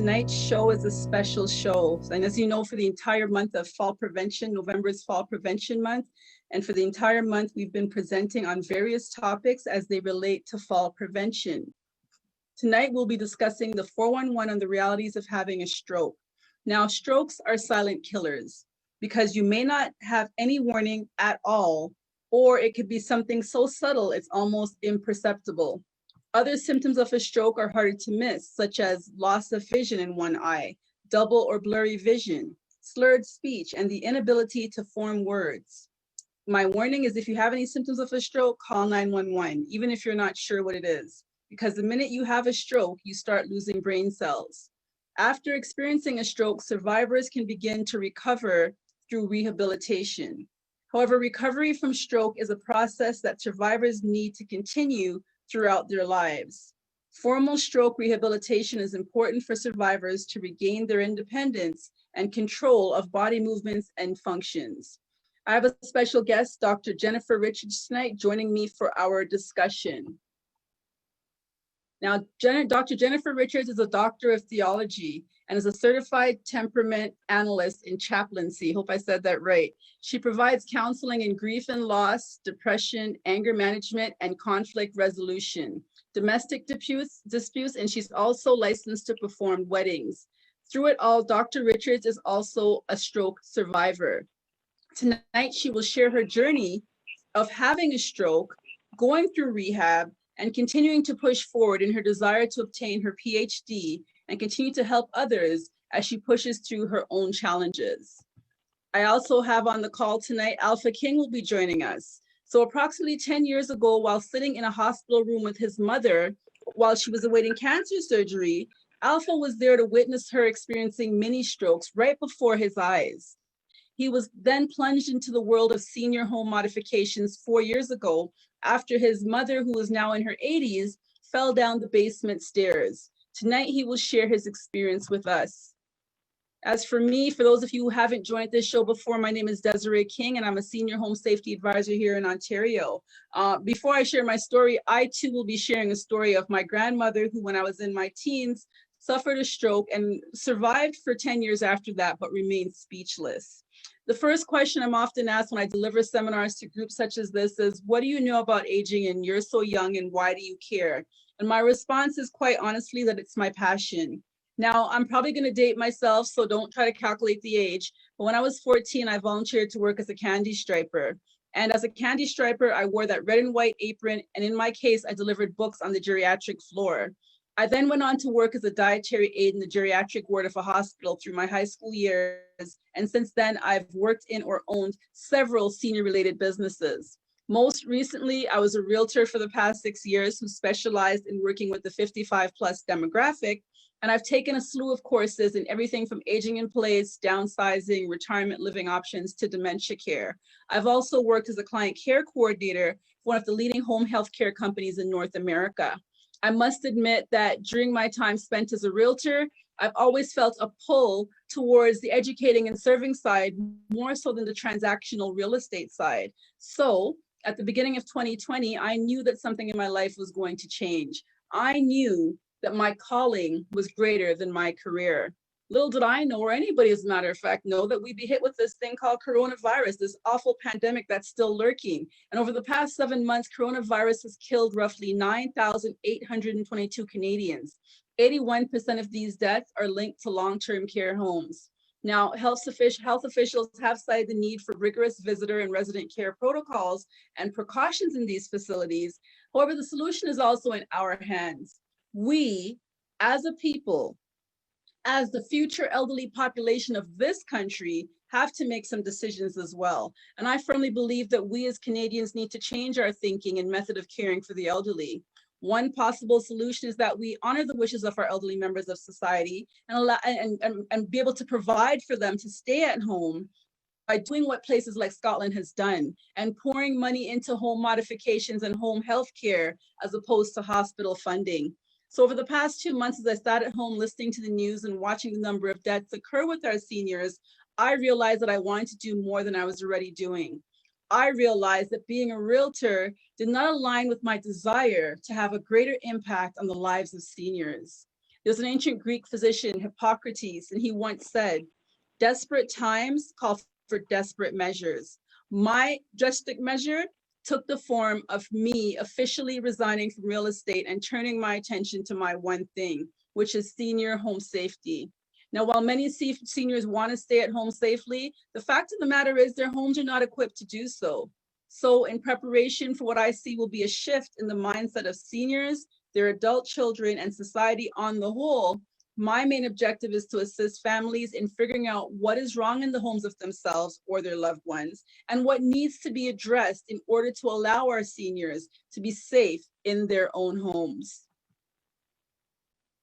tonight's show is a special show. And as you know, for the entire month of fall prevention, November is fall prevention month. And for the entire month, we've been presenting on various topics as they relate to fall prevention. Tonight, we'll be discussing the 411 on the realities of having a stroke. Now, strokes are silent killers because you may not have any warning at all, or it could be something so subtle it's almost imperceptible. Other symptoms of a stroke are harder to miss, such as loss of vision in one eye, double or blurry vision, slurred speech, and the inability to form words. My warning is if you have any symptoms of a stroke, call 911, even if you're not sure what it is, because the minute you have a stroke, you start losing brain cells. After experiencing a stroke, survivors can begin to recover through rehabilitation. However, recovery from stroke is a process that survivors need to continue throughout their lives. Formal stroke rehabilitation is important for survivors to regain their independence and control of body movements and functions. I have a special guest, Dr. Jennifer Richards, tonight, joining me for our discussion. Now, Dr. Jennifer Richards is a doctor of theology and is a certified temperament analyst in chaplaincy. Hope I said that right. She provides counseling in grief and loss, depression, anger management, and conflict resolution, domestic disputes, and she's also licensed to perform weddings. Through it all, Dr. Richards is also a stroke survivor. Tonight, she will share her journey of having a stroke, going through rehab, and continuing to push forward in her desire to obtain her PhD and continue to help others as she pushes through her own challenges. I also have on the call tonight, Alpha King will be joining us. So approximately 10 years ago, while sitting in a hospital room with his mother, while she was awaiting cancer surgery, Alpha was there to witness her experiencing mini strokes right before his eyes. He was then plunged into the world of senior home modifications 4 years ago after his mother, who is now in her 80s, fell down the basement stairs. Tonight, he will share his experience with us. As for me, for those of you who haven't joined this show before, my name is Desiree King, and I'm a senior home safety advisor here in Ontario. Before I share my story, I too will be sharing a story of my grandmother, who when I was in my teens, suffered a stroke and survived for 10 years after that, but remained speechless. The first question I'm often asked when I deliver seminars to groups such as this is, what do you know about aging and you're so young and why do you care? And my response is quite honestly that it's my passion. Now, I'm probably going to date myself, so don't try to calculate the age. But when I was 14, I volunteered to work as a candy striper. And as a candy striper, I wore that red and white apron. And in my case, I delivered books on the geriatric floor. I then went on to work as a dietary aide in the geriatric ward of a hospital through my high school years. And since then, I've worked in or owned several senior-related businesses. Most recently, I was a realtor for the past 6 years who specialized in working with the 55-plus demographic. And I've taken a slew of courses in everything from aging in place, downsizing, retirement living options to dementia care. I've also worked as a client care coordinator for one of the leading home health care companies in North America. I must admit that during my time spent as a realtor, I've always felt a pull towards the educating and serving side more so than the transactional real estate side. So at the beginning of 2020, I knew that something in my life was going to change. I knew that my calling was greater than my career. Little did I know, or anybody as a matter of fact know, that we'd be hit with this thing called coronavirus, this awful pandemic that's still lurking. And over the past 7 months, coronavirus has killed roughly 9,822 Canadians. 81% of these deaths are linked to long-term care homes. Now, health officials have cited the need for rigorous visitor and resident care protocols and precautions in these facilities. However, the solution is also in our hands. We, as a people, as the future elderly population of this country, have to make some decisions as well. And I firmly believe that we as Canadians need to change our thinking and method of caring for the elderly. One possible solution is that we honor the wishes of our elderly members of society and be able to provide for them to stay at home by doing what places like Scotland has done and pouring money into home modifications and home health care as opposed to hospital funding. So over the past 2 months, as I sat at home listening to the news and watching the number of deaths occur with our seniors, I realized that I wanted to do more than I was already doing. I realized that being a realtor did not align with my desire to have a greater impact on the lives of seniors. There's an ancient Greek physician, Hippocrates, and he once said, "Desperate times call for desperate measures." My drastic measure took the form of me officially resigning from real estate and turning my attention to my one thing, which is senior home safety. Now, while many seniors want to stay at home safely, the fact of the matter is their homes are not equipped to do so. So in preparation for what I see will be a shift in the mindset of seniors, their adult children, and society on the whole, my main objective is to assist families in figuring out what is wrong in the homes of themselves or their loved ones, and what needs to be addressed in order to allow our seniors to be safe in their own homes.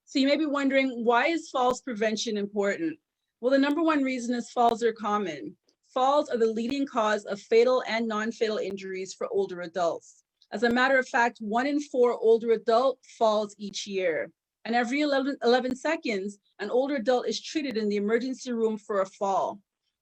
So you may be wondering, why is falls prevention important? Well, the number one reason is falls are common. Falls are the leading cause of fatal and non-fatal injuries for older adults. As a matter of fact, 1 in 4 older adult falls each year. And every 11 seconds, an older adult is treated in the emergency room for a fall.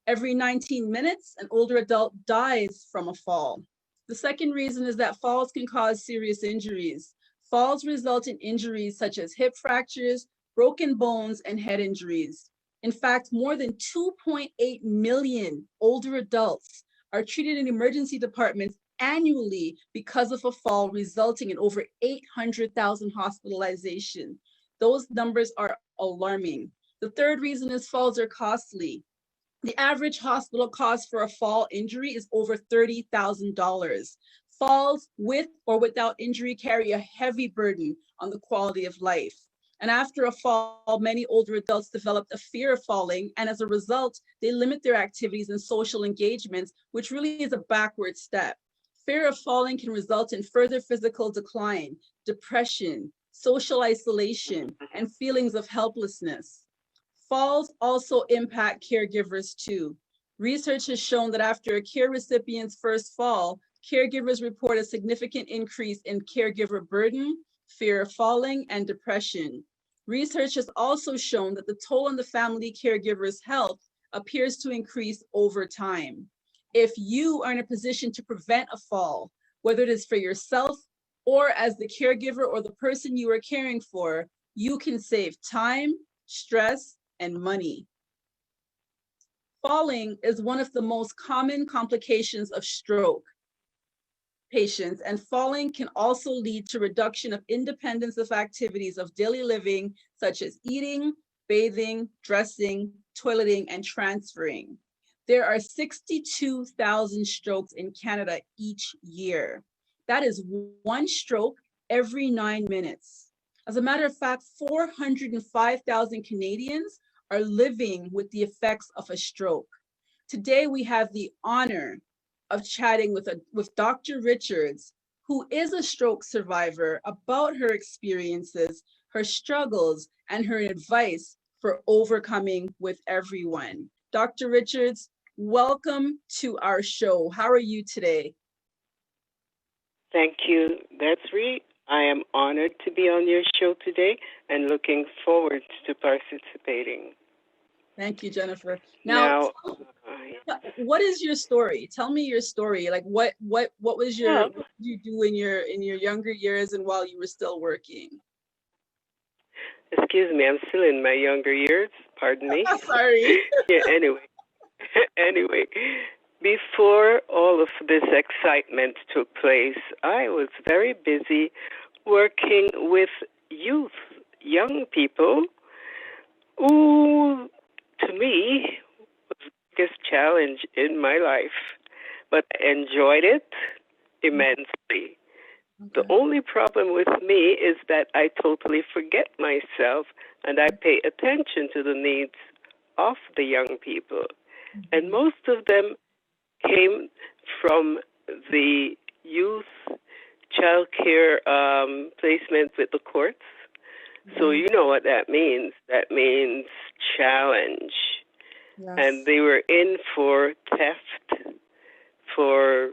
Every 19 minutes, an older adult dies from a fall. The second reason is that falls can cause serious injuries. Falls result in injuries such as hip fractures, broken bones, and head injuries. In fact, more than 2.8 million older adults are treated in emergency departments annually because of a fall, resulting in over 800,000 hospitalizations. Those numbers are alarming. The third reason is falls are costly. The average hospital cost for a fall injury is over $30,000. Falls with or without injury carry a heavy burden on the quality of life. And after a fall, many older adults develop a fear of falling, and as a result, they limit their activities and social engagements, which really is a backward step. Fear of falling can result in further physical decline, depression, social isolation, and feelings of helplessness. Falls also impact caregivers too. Research has shown that after a care recipient's first fall, caregivers report a significant increase in caregiver burden, fear of falling, and depression. Research has also shown that the toll on the family caregiver's health appears to increase over time. If you are in a position to prevent a fall, whether it is for yourself or as the caregiver or the person you are caring for, you can save time, stress, and money. Falling is one of the most common complications of stroke patients, and falling can also lead to reduction of independence of activities of daily living, such as eating, bathing, dressing, toileting, and transferring. There are 62,000 strokes in Canada each year. That is 1 stroke every 9 minutes. As a matter of fact, 405,000 Canadians are living with the effects of a stroke. Today, we have the honor of chatting with Dr. Richards, who is a stroke survivor, about her experiences, her struggles, and her advice for overcoming with everyone. Dr. Richards, welcome to our show. How are you today? Thank you, Desiree. I am honored to be on your show today and looking forward to participating. Thank you, Jennifer. Now, what is your story? Tell me your story. Like, what was your what did you do in your younger years and while you were still working? Excuse me, I'm still in my younger years. Pardon me. Sorry. Yeah. Anyway, before all of this excitement took place, I was very busy working with youth, young people, who, to me, was the biggest challenge in my life, but I enjoyed it immensely. Okay. The only problem with me is that I totally forget myself and I pay attention to the needs of the young people. Mm-hmm. And most of them came from the youth child care placement with the courts. Mm-hmm. So you know what that means. That means challenge. Yes. And they were in for theft, for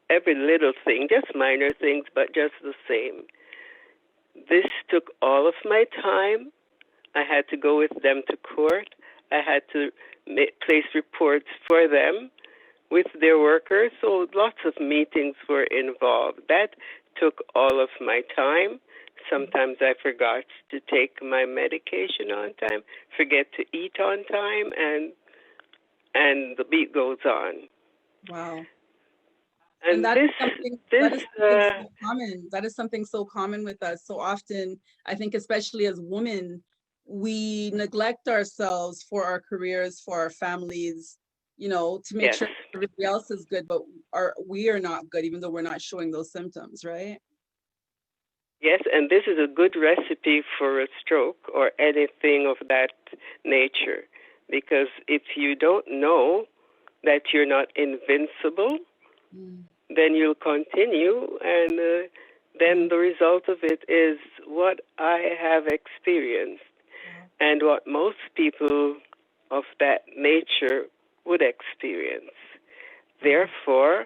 every little thing, just minor things, but just the same. This took all of my time. I had to go with them to court. I had to place reports for them with their workers, so lots of meetings were involved. That took all of my time. Sometimes I forgot to take my medication on time, forget to eat on time, and the beat goes on. Wow. And that is this something this that is something so common. That is something so common with us. So often, I think, especially as women, we neglect ourselves for our careers, for our families, to make yes. sure everybody else is good, but we are not good, even though we're not showing those symptoms, right? Yes, and this is a good recipe for a stroke or anything of that nature. Because if you don't know that you're not invincible, then you'll continue, and then the result of it is what I have experienced and what most people of that nature would experience. Therefore,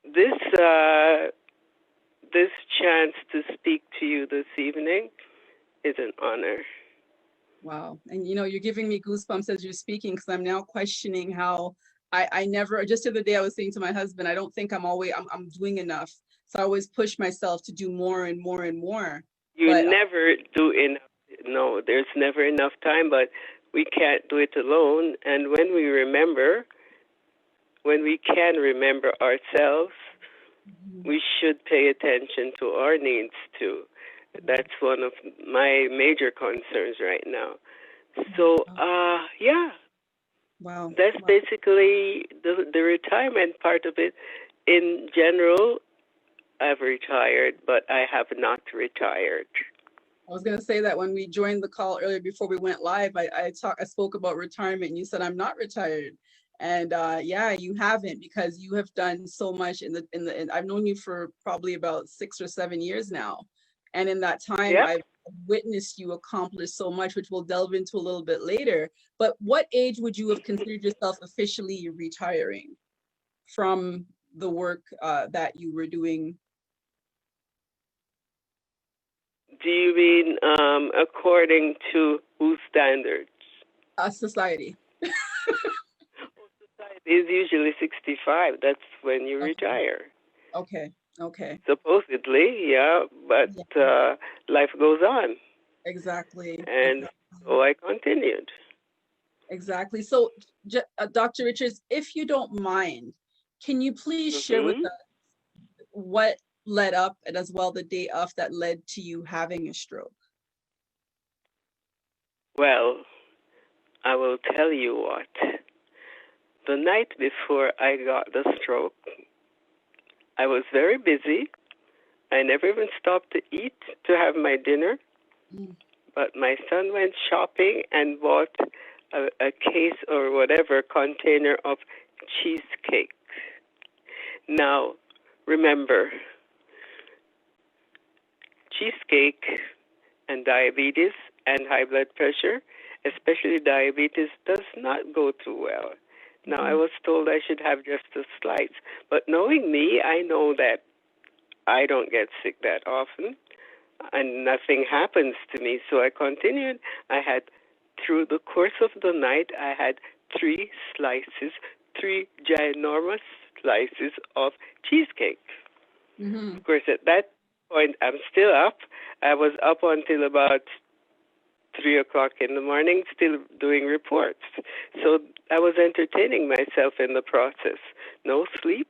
this this chance to speak to you this evening is an honor. Wow. And you're giving me goosebumps as you're speaking, because I'm now questioning how I never, just the other day I was saying to my husband, I don't think I'm doing enough. So I always push myself to do more and more and more. You But never do enough. No, there's never enough time, but we can't do it alone. And when we can remember ourselves, we should pay attention to our needs too. That's one of my major concerns right now. So, yeah, wow. that's basically the retirement part of it. In general, I've retired, but I have not retired. I was going to say that when we joined the call earlier before we went live, I spoke about retirement, and you said I'm not retired. And yeah, you haven't, because you have done so much and I've known you for probably about 6 or 7 years now. And in that time, Yep. I've witnessed you accomplish so much, which we'll delve into a little bit later. But what age would you have considered yourself officially retiring from the work that you were doing? Do you mean according to whose standards? Society. Society is usually 65. That's when you Okay. retire. Okay. Okay. Supposedly, yeah, but Yeah. life goes on. Exactly. And so I continued. Exactly. So, Dr. Richards, if you don't mind, can you please share with Hmm. us what led up, and as well the day of, that led to you having a stroke? Well, I will tell you what. The night before I got the stroke, I was very busy. I never even stopped to eat, to have my dinner. But my son went shopping and bought a case or whatever container of cheesecake. Now, remember, cheesecake and diabetes and high blood pressure, especially diabetes, does not go too well. Now, I was told I should have just a slice, but knowing me, I know that I don't get sick that often, and nothing happens to me. So I continued. I had, through the course of the night, I had 3 slices, 3 ginormous slices of cheesecake. Of course, at that point, I'm still up. I was up until about 3 o'clock in the morning, still doing reports. So I was entertaining myself in the process. No sleep,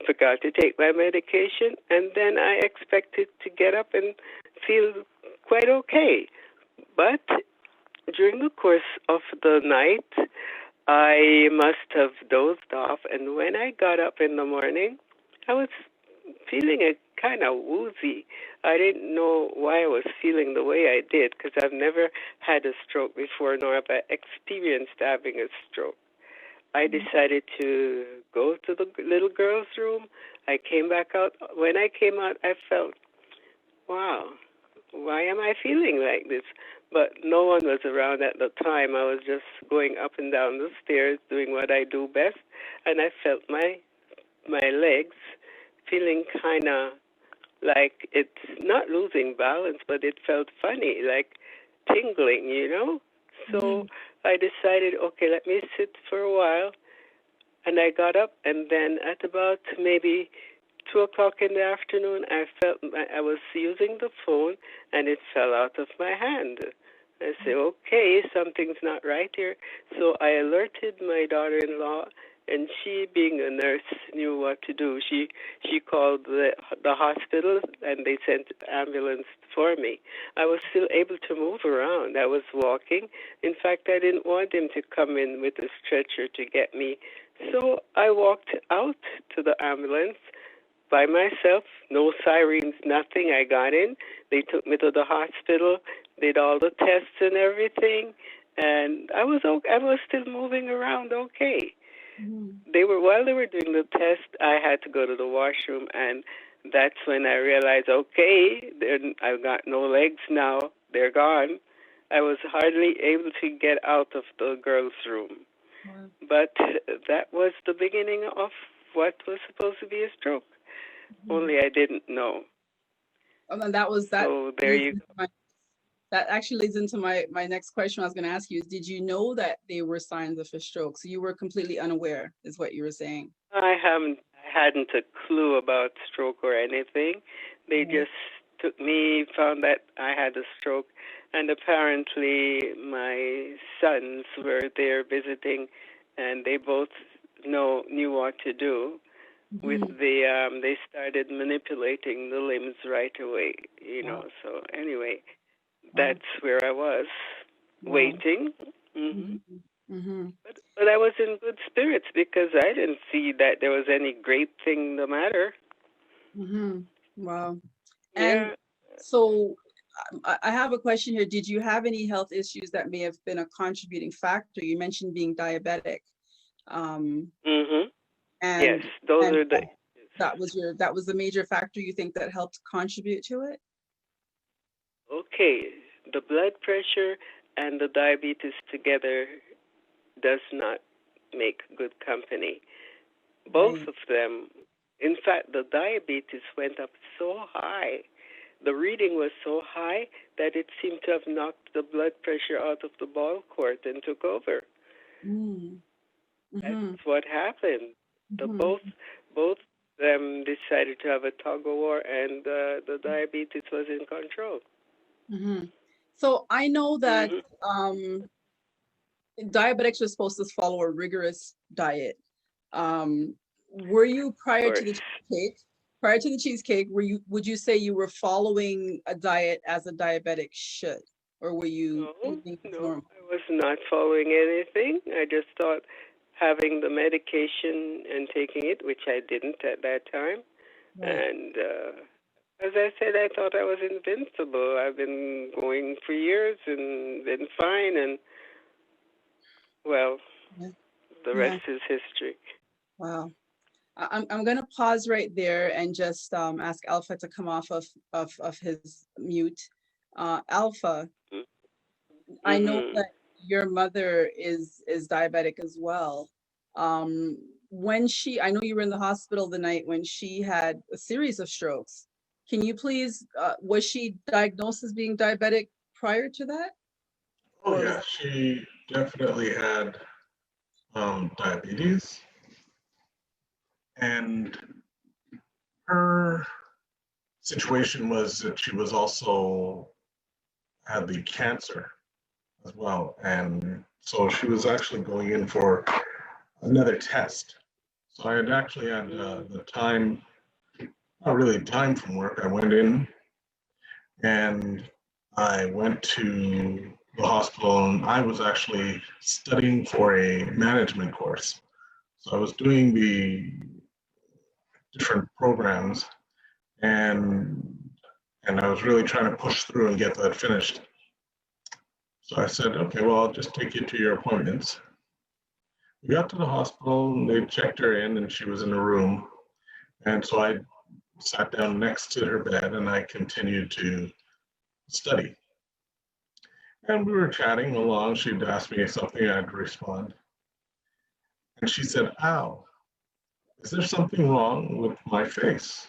forgot to take my medication, and then I expected to get up and feel quite okay. But during the course of the night, I must have dozed off, and when I got up in the morning, I was feeling a kind of woozy. I didn't know why I was feeling the way I did, because I've never had a stroke before, nor have I experienced having a stroke. I decided to go to the little girl's room. I came back out. When I came out, I felt, wow, why am I feeling like this? But no one was around at the time. I was just going up and down the stairs, doing what I do best, and I felt my legs feeling kind of like it's not losing balance, but it felt funny, like tingling, you know? So I decided, okay, let me sit for a while. And I got up, and then at about maybe 2 o'clock in the afternoon, I felt I was using the phone and it fell out of my hand. I said, okay, something's not right here. So I alerted my daughter-in-law, and she, being a nurse, knew what to do. She called the hospital, and they sent ambulance for me. I was still able to move around. I was walking. In fact, I didn't want him to come in with a stretcher to get me. So I walked out to the ambulance by myself, no sirens, nothing. I got in. They took me to the hospital, did all the tests and everything, and I was okay. I was still moving around okay. While they were doing the test, I had to go to the washroom, and that's when I realized, okay, I've got no legs now. They're gone. I was hardly able to get out of the girls' room. Wow. But that was the beginning of what was supposed to be a stroke. Only I didn't know. And that was that. So there you go. That actually leads into my next question I was going to ask you is, did you know that they were signs of a stroke? So you were completely unaware, is what you were saying? I hadn't a clue about stroke or anything. They just took me, found that I had a stroke, and apparently my sons were there visiting, and they both knew what to do. With they started manipulating the limbs right away, So anyway, that's where I was, waiting. But I was in good spirits because I didn't see that there was any great thing the matter. Wow. Yeah. And so I have a question here. Did you have any health issues that may have been a contributing factor? You mentioned being diabetic. And, yes, those are the. That was the major factor you think that helped contribute to it? Okay, the blood pressure and the diabetes together does not make good company. Both of them. In fact, the diabetes went up so high. The reading was so high that it seemed to have knocked the blood pressure out of the ball court and took over. That's what happened. Both them decided to have a tug of war, and the diabetes was in control. So I know that diabetics are supposed to follow a rigorous diet. Were you prior to the cheesecake? Prior to the cheesecake, would you say you were following a diet as a diabetic should, or were you? No, I was not following anything. I just thought having the medication and taking it, which I didn't at that time, and as I said, I thought I was invincible. I've been going for years and been fine, and well, the rest is history. Wow. I'm going to pause right there and just ask Alpha to come off of his mute. Alpha, I know that your mother is diabetic as well. I know you were in the hospital the night when she had a series of strokes. Can you please, was she diagnosed as being diabetic prior to that? Oh yeah, she definitely had diabetes. And her situation was that she was also had the cancer as well. And so she was actually going in for another test. So I had actually had the time, not really time from work. I went in and I went to the hospital, and I was actually studying for a management course. So I was doing the different programs, and I was really trying to push through and get that finished. So I said, okay, well, I'll just take you to your appointments. We got to the hospital, and they checked her in, and she was in a room. And so I sat down next to her bed, and I continued to study. And we were chatting along. She'd ask me something, I'd respond. And she said, "Ow, is there something wrong with my face?"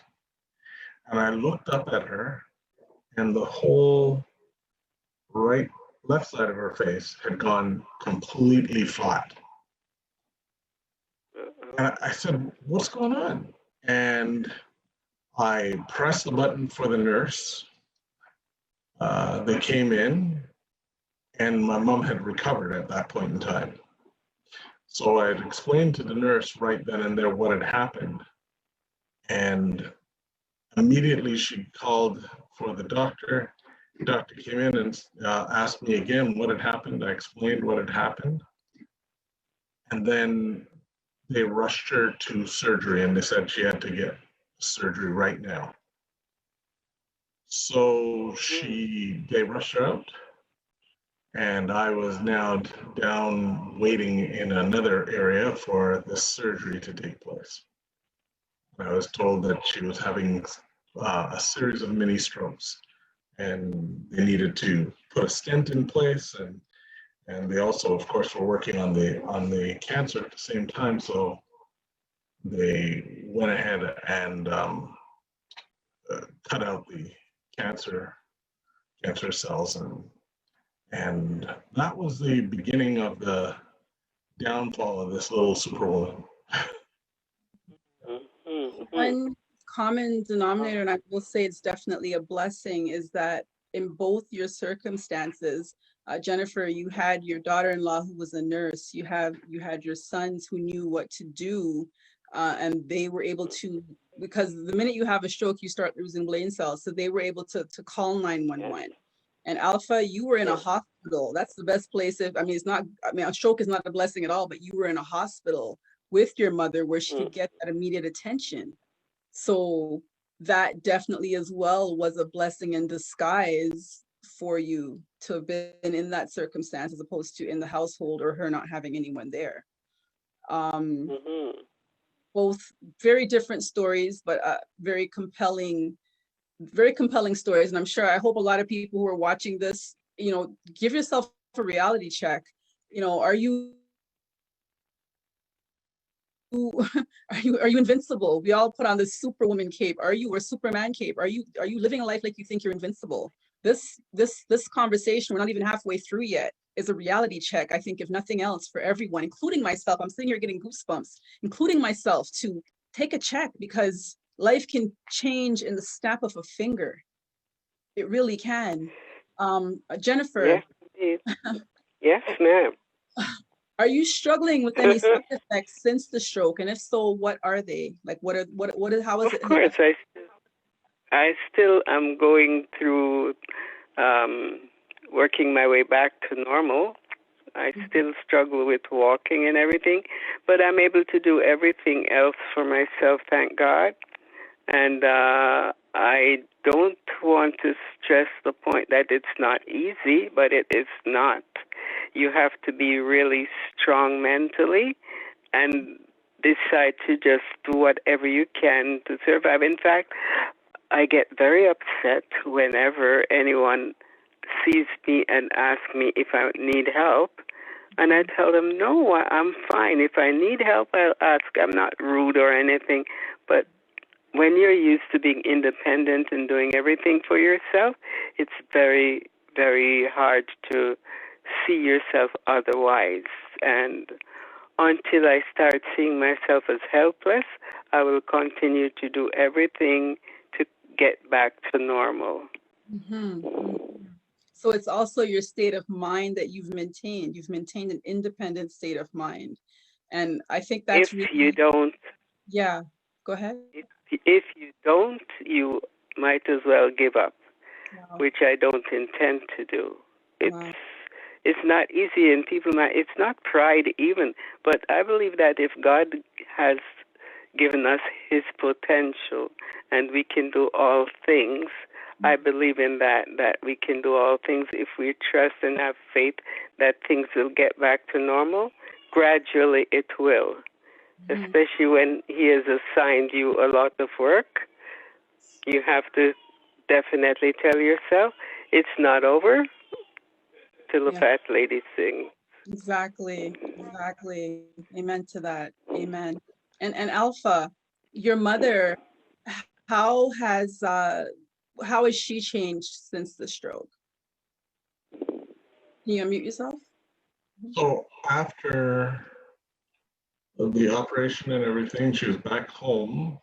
And I looked up at her, and the whole left side of her face had gone completely flat. And I said, "What's going on?" And I pressed the button for the nurse. They came in, and my mom had recovered at that point in time. So I had explained to the nurse right then and there what had happened. And immediately she called for the doctor. The doctor came in and asked me again what had happened. I explained what had happened. And then they rushed her to surgery, and they said she had to get surgery right now. So they rushed her out, and I was now down waiting in another area for this surgery to take place. I was told that she was having a series of mini strokes, and they needed to put a stent in place, and they also, of course, were working on the cancer at the same time. So they went ahead and cut out the cancer cells, and that was the beginning of the downfall of this little superwoman. One common denominator, and I will say it's definitely a blessing, is that in both your circumstances, Jennifer, you had your daughter-in-law who was a nurse. You had your sons who knew what to do, and they were able to, because the minute you have a stroke, you start losing brain cells. So they were able to call 911. And Alpha, you were in a hospital. That's the best place. A stroke is not a blessing at all, but you were in a hospital with your mother where she could get that immediate attention. So that definitely as well was a blessing in disguise for you to have been in that circumstance as opposed to in the household or her not having anyone there. Both very different stories, but very compelling stories. And I hope a lot of people who are watching this, give yourself a reality check. Are you are you invincible? We all put on this superwoman cape. Are you, or Superman cape? Are you living a life like you think you're invincible? This conversation, we're not even halfway through yet, is a reality check, I think, if nothing else, for everyone, including myself. I'm sitting here getting goosebumps, including myself, to take a check, because life can change in the snap of a finger. It really can. Jennifer. Yes, yes, ma'am. Are you struggling with any side effects since the stroke? And if so, what are they? Like, how is it? Of course, I still am going through working my way back to normal. I still struggle with walking and everything, but I'm able to do everything else for myself, thank God. And I don't want to stress the point that it's not easy, but it is not. You have to be really strong mentally and decide to just do whatever you can to survive. In fact, I get very upset whenever anyone sees me and asks me if I need help. And I tell them, no, I'm fine. If I need help, I'll ask. I'm not rude or anything. But when you're used to being independent and doing everything for yourself, it's very, very hard to see yourself otherwise. And until I start seeing myself as helpless, I will continue to do everything to get back to normal. So it's also your state of mind that you've maintained. You've maintained an independent state of mind. And I think that's if you don't, yeah, go ahead. If you don't, you might as well give up, which I don't intend to do. It's not easy, and it's not pride even, but I believe that if God has given us his potential and we can do all things, I believe in that we can do all things if we trust and have faith that things will get back to normal. Gradually it will, especially when he has assigned you a lot of work. You have to definitely tell yourself it's not over till the fat lady sings. Exactly. Amen to that. Amen. And Alpha, your mother, how has she changed since the stroke? Can you unmute yourself? So after the operation and everything, she was back home,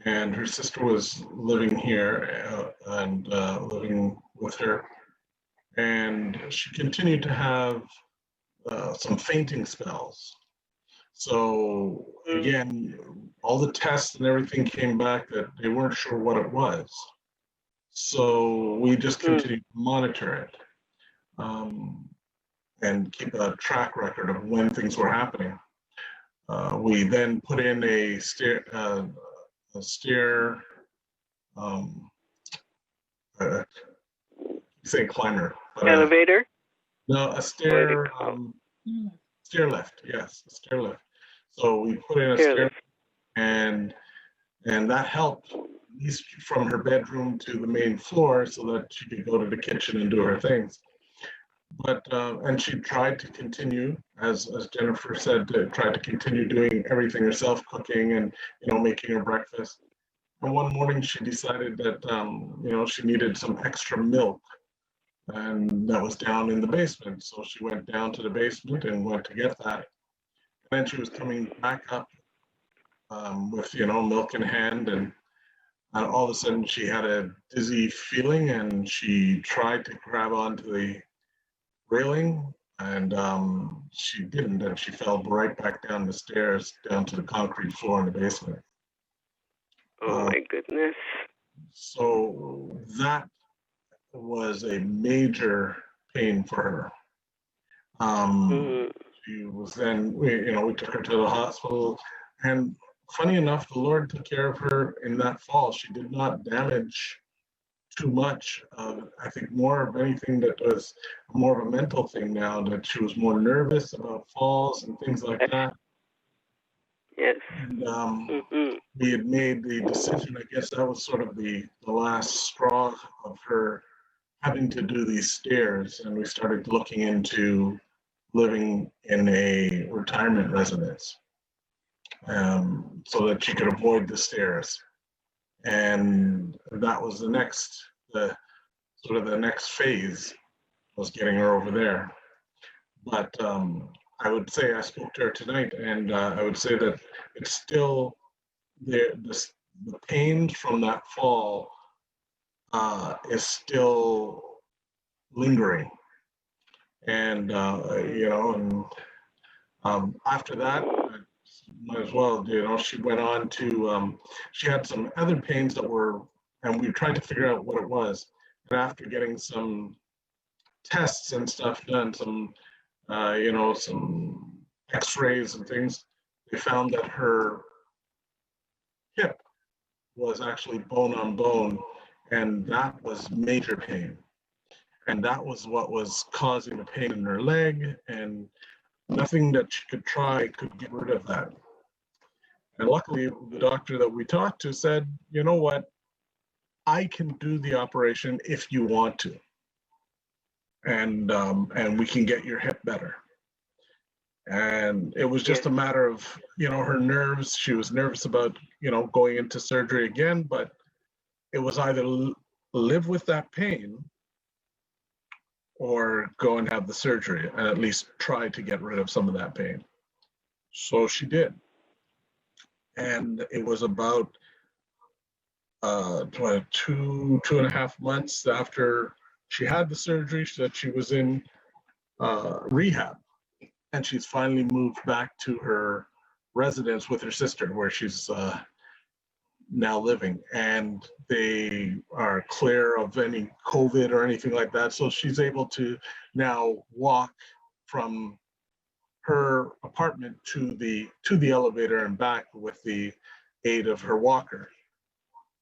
and her sister was living here and living with her. And she continued to have some fainting spells. So again, all the tests and everything came back that they weren't sure what it was. So we just continued to monitor it and keep a track record of when things were happening. We then put in a stair, say climber, but elevator. No, a stair lift. Yes, a stair lift. So we put in a stair lift, and that helped at least from her bedroom to the main floor, so that she could go to the kitchen and do her things. But and she tried to continue, as Jennifer said, tried to continue doing everything herself, cooking and making her breakfast. And one morning she decided that she needed some extra milk, and that was down in the basement. So she went down to the basement and went to get that. And then she was coming back up with milk in hand, and all of a sudden she had a dizzy feeling, and she tried to grab onto the railing, and she didn't, and she fell right back down the stairs, down to the concrete floor in the basement. Oh my goodness. So that was a major pain for her. She was then, we took her to the hospital, and funny enough, the Lord took care of her in that fall. She did not damage too much. I think more of anything that was more of a mental thing now, that she was more nervous about falls and things like that. Yes. And we had made the decision, I guess that was sort of the last straw of her having to do these stairs, and we started looking into living in a retirement residence so that she could avoid the stairs. And that was the next phase, was getting her over there. But I would say I spoke to her tonight, and I would say that it's still there. The pain from that fall is still lingering, and after that, might as well, she went on to, she had some other pains that were, and we tried to figure out what it was. And after getting some tests and stuff done, some x-rays and things, they found that her hip was actually bone on bone, and that was major pain. And that was what was causing the pain in her leg, and nothing that she could try could get rid of that. And luckily, the doctor that we talked to said, you know what, I can do the operation if you want to. And we can get your hip better. And it was just a matter of, her nerves. She was nervous about, going into surgery again, but it was either live with that pain or go and have the surgery and at least try to get rid of some of that pain. So she did. And it was about 2.5 months after she had the surgery that she was in rehab. And she's finally moved back to her residence with her sister, where she's now living. And they are clear of any COVID or anything like that. So she's able to now walk from her apartment to the elevator and back with the aid of her walker.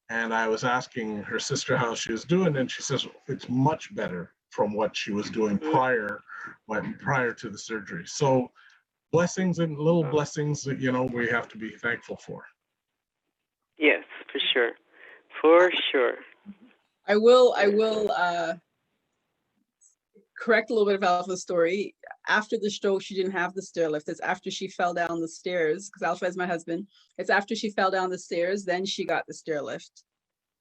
And I was asking her sister how she was doing, and she says it's much better from what she was doing prior to the surgery. So blessings and little blessings that we have to be thankful for. Yes, for sure. For sure. I will correct a little bit of Alpha's story. After the stroke, she didn't have the stair lift. It's after she fell down the stairs, because Alpha is my husband. It's after she fell down the stairs, then she got the stair lift.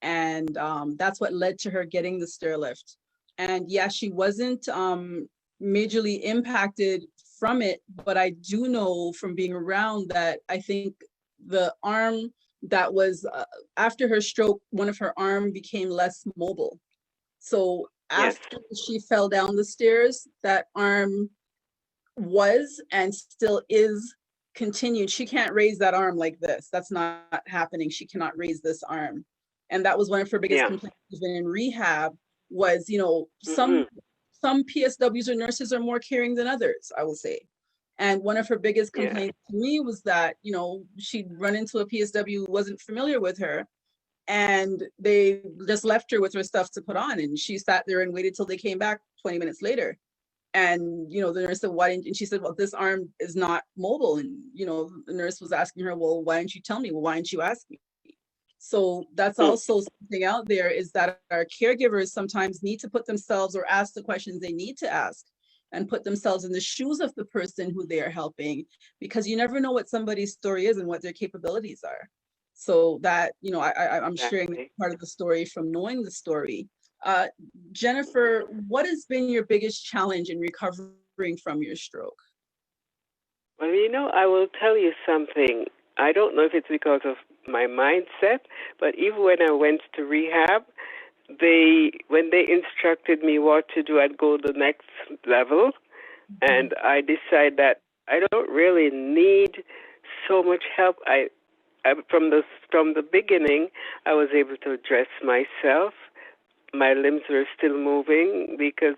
And that's what led to her getting the stair lift. And yeah, she wasn't majorly impacted from it, but I do know from being around that I think the arm that was after her stroke, one of her arm became less mobile. So Yes. after she fell down the stairs, that arm was and still is continued. She can't raise that arm like this. That's not happening. She cannot raise this arm. And that was one of her biggest Yeah. complaints even in rehab was, you know, Mm-hmm. some PSWs or nurses are more caring than others, I will say. And one of her biggest Yeah. complaints to me was that, you know, she'd run into a PSW who wasn't familiar with her and they just left her with her stuff to put on. And she sat there and waited till they came back 20 minutes later. And, you know, the nurse said, why didn't, and she said, well, this arm is not mobile. And, you know, the nurse was asking her, well, why didn't you tell me? Well, why didn't you ask me? So that's Mm. also something out there, is that our caregivers sometimes need to put themselves or ask the questions they need to ask and put themselves in the shoes of the person who they are helping, because you never know what somebody's story is and what their capabilities are. So that, you know, I'm sharing Exactly. part of the story from knowing the story. Uh, Jennifer, what has been your biggest challenge in recovering from your stroke? Well, you know, I will tell you something. I don't know if it's because of my mindset, but even when I went to rehab, when they instructed me what to do, I'd go the next level, and I decide that I don't really need so much help. I from the beginning, I was able to dress myself. My limbs were still moving because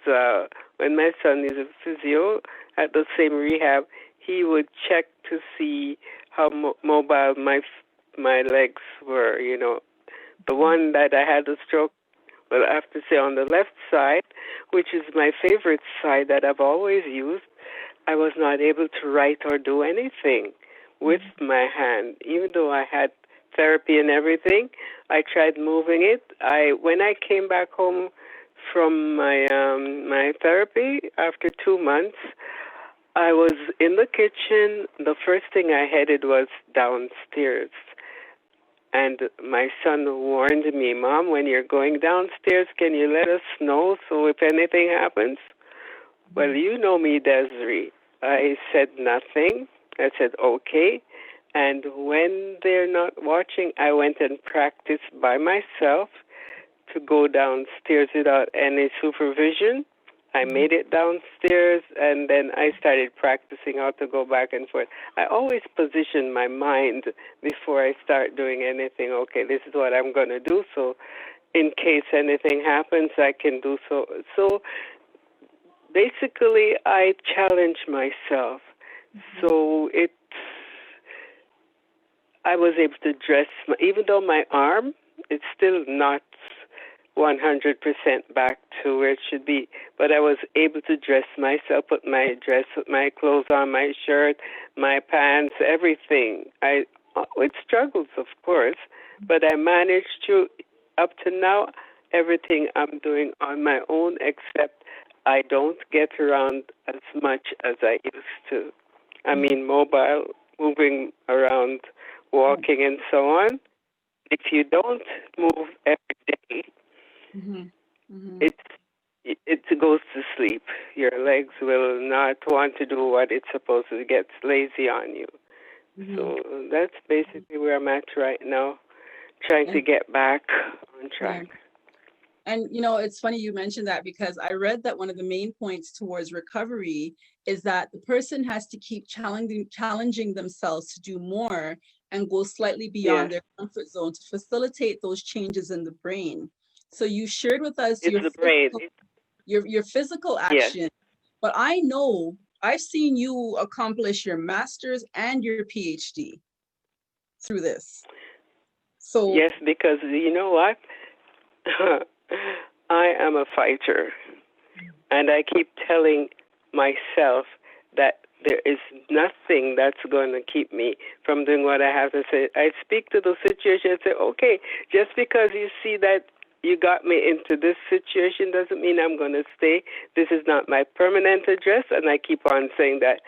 when my son is a physio at the same rehab, he would check to see how mobile my legs were. You know, the one that I had a stroke, well, I have to say on the left side, which is my favorite side that I've always used, I was not able to write or do anything with my hand, even though I had therapy and everything. I tried moving it. When I came back home from my therapy after 2 months, I was in the kitchen. The first thing I headed was downstairs. And my son warned me, Mom, when you're going downstairs, can you let us know so if anything happens? Well, you know me, Desiree. I said nothing. I said, okay. And when they're not watching, I went and practiced by myself to go downstairs without any supervision. I made it downstairs, and then I started practicing how to go back and forth. I always position my mind before I start doing anything. Okay, this is what I'm going to do, so in case anything happens, I can do so. So basically, I challenge myself. So I was able to dress, even though my arm, it's still not 100% back to where it should be, but I was able to dress myself, put my clothes on, my shirt, my pants, everything. With struggles, of course, but I managed to, up to now, everything I'm doing on my own, except I don't get around as much as I used to. I mean, mobile, moving around, walking, and so on. If you don't move every day, it it goes to sleep. Your legs will not want to do what it's supposed to. It gets lazy on you. So that's basically where I'm at right now, trying to And get back on yeah. track. And you know, it's funny you mentioned that, because I read that one of the main points towards recovery is that the person has to keep challenging themselves to do more and go slightly beyond Yes, their comfort zone to facilitate those changes in the brain. So you shared with us it's the brain. your physical Yes, action, but I know I've seen you accomplish your master's and your PhD through this. So yes, because you know what? I am a fighter. And I keep telling myself that there is nothing that's going to keep me from doing what I have to say. I speak to the situation and say, okay, just because you see that you got me into this situation doesn't mean I'm going to stay. This is not my permanent address. And I keep on saying that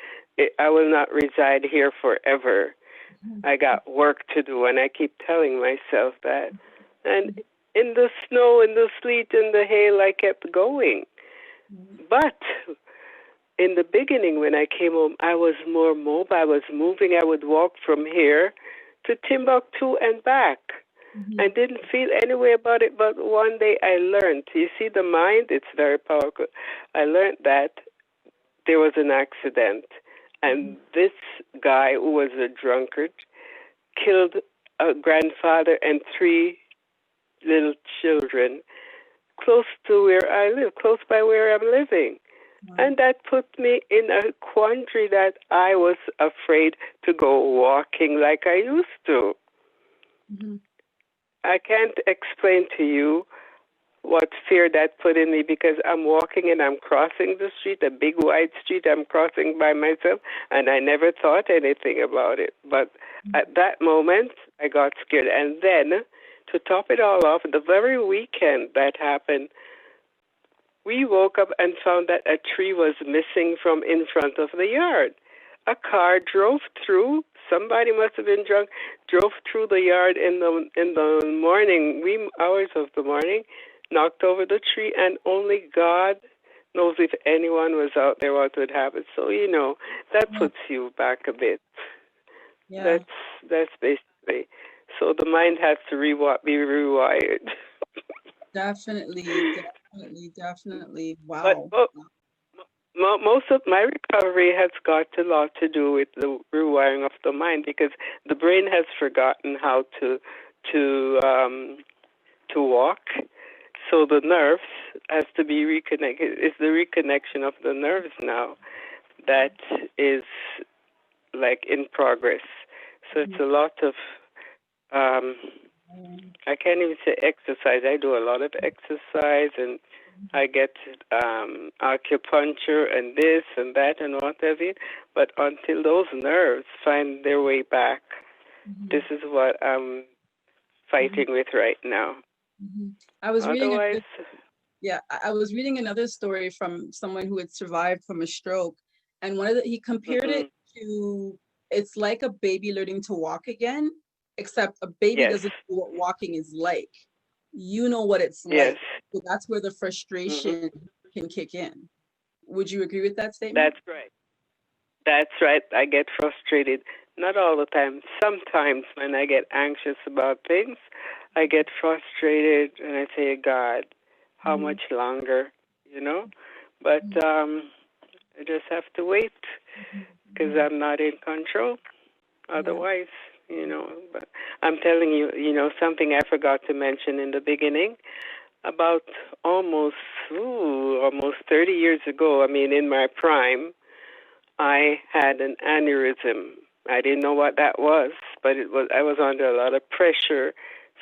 I will not reside here forever. I got work to do. And I keep telling myself that. And in the snow, in the sleet, in the hail, I kept going. But in the beginning, when I came home, I was more mobile. I was moving. I would walk from here to Timbuktu and back. I didn't feel any way about it, but one day I learned. You see, the mind, it's very powerful. I learned that there was an accident, and this guy who was a drunkard killed a grandfather and 3 little children close to where I live, close by where I'm living. And that put me in a quandary that I was afraid to go walking like I used to. I can't explain to you what fear that put in me, because I'm walking and I'm crossing the street, a big wide street, I'm crossing by myself, and I never thought anything about it. But at that moment, I got scared. And then, to top it all off, the very weekend that happened, we woke up and found that a tree was missing from in front of the yard. A car drove through. Somebody must have been drunk. Drove through the yard in the morning, wee hours of the morning, knocked over the tree, and only God knows if anyone was out there what would happen. So that puts you back a bit. Yeah. That's basically. So the mind has to be rewired. Definitely. Wow. But most of my recovery has got a lot to do with the rewiring of the mind, because the brain has forgotten how to walk. So the nerves has to be reconnected. It's the reconnection of the nerves now that is like in progress. So it's a lot of I can't even say exercise. I do a lot of exercise, and I get acupuncture and this and that and what have you. But until those nerves find their way back, this is what I'm fighting with right now. I was reading. Otherwise, I was reading another story from someone who had survived from a stroke, and he compared it to, it's like a baby learning to walk again, except a baby doesn't know what walking is like. You know what it's like. So that's where the frustration can kick in. Would you agree with that statement? That's right. I get frustrated. Not all the time. Sometimes when I get anxious about things, I get frustrated and I say, God, how much longer? But I just have to wait, because I'm not in control. Otherwise, but I'm telling you, something I forgot to mention in the beginning. About almost 30 years ago, in my prime, I had an aneurysm. I didn't know what that was, but I was under a lot of pressure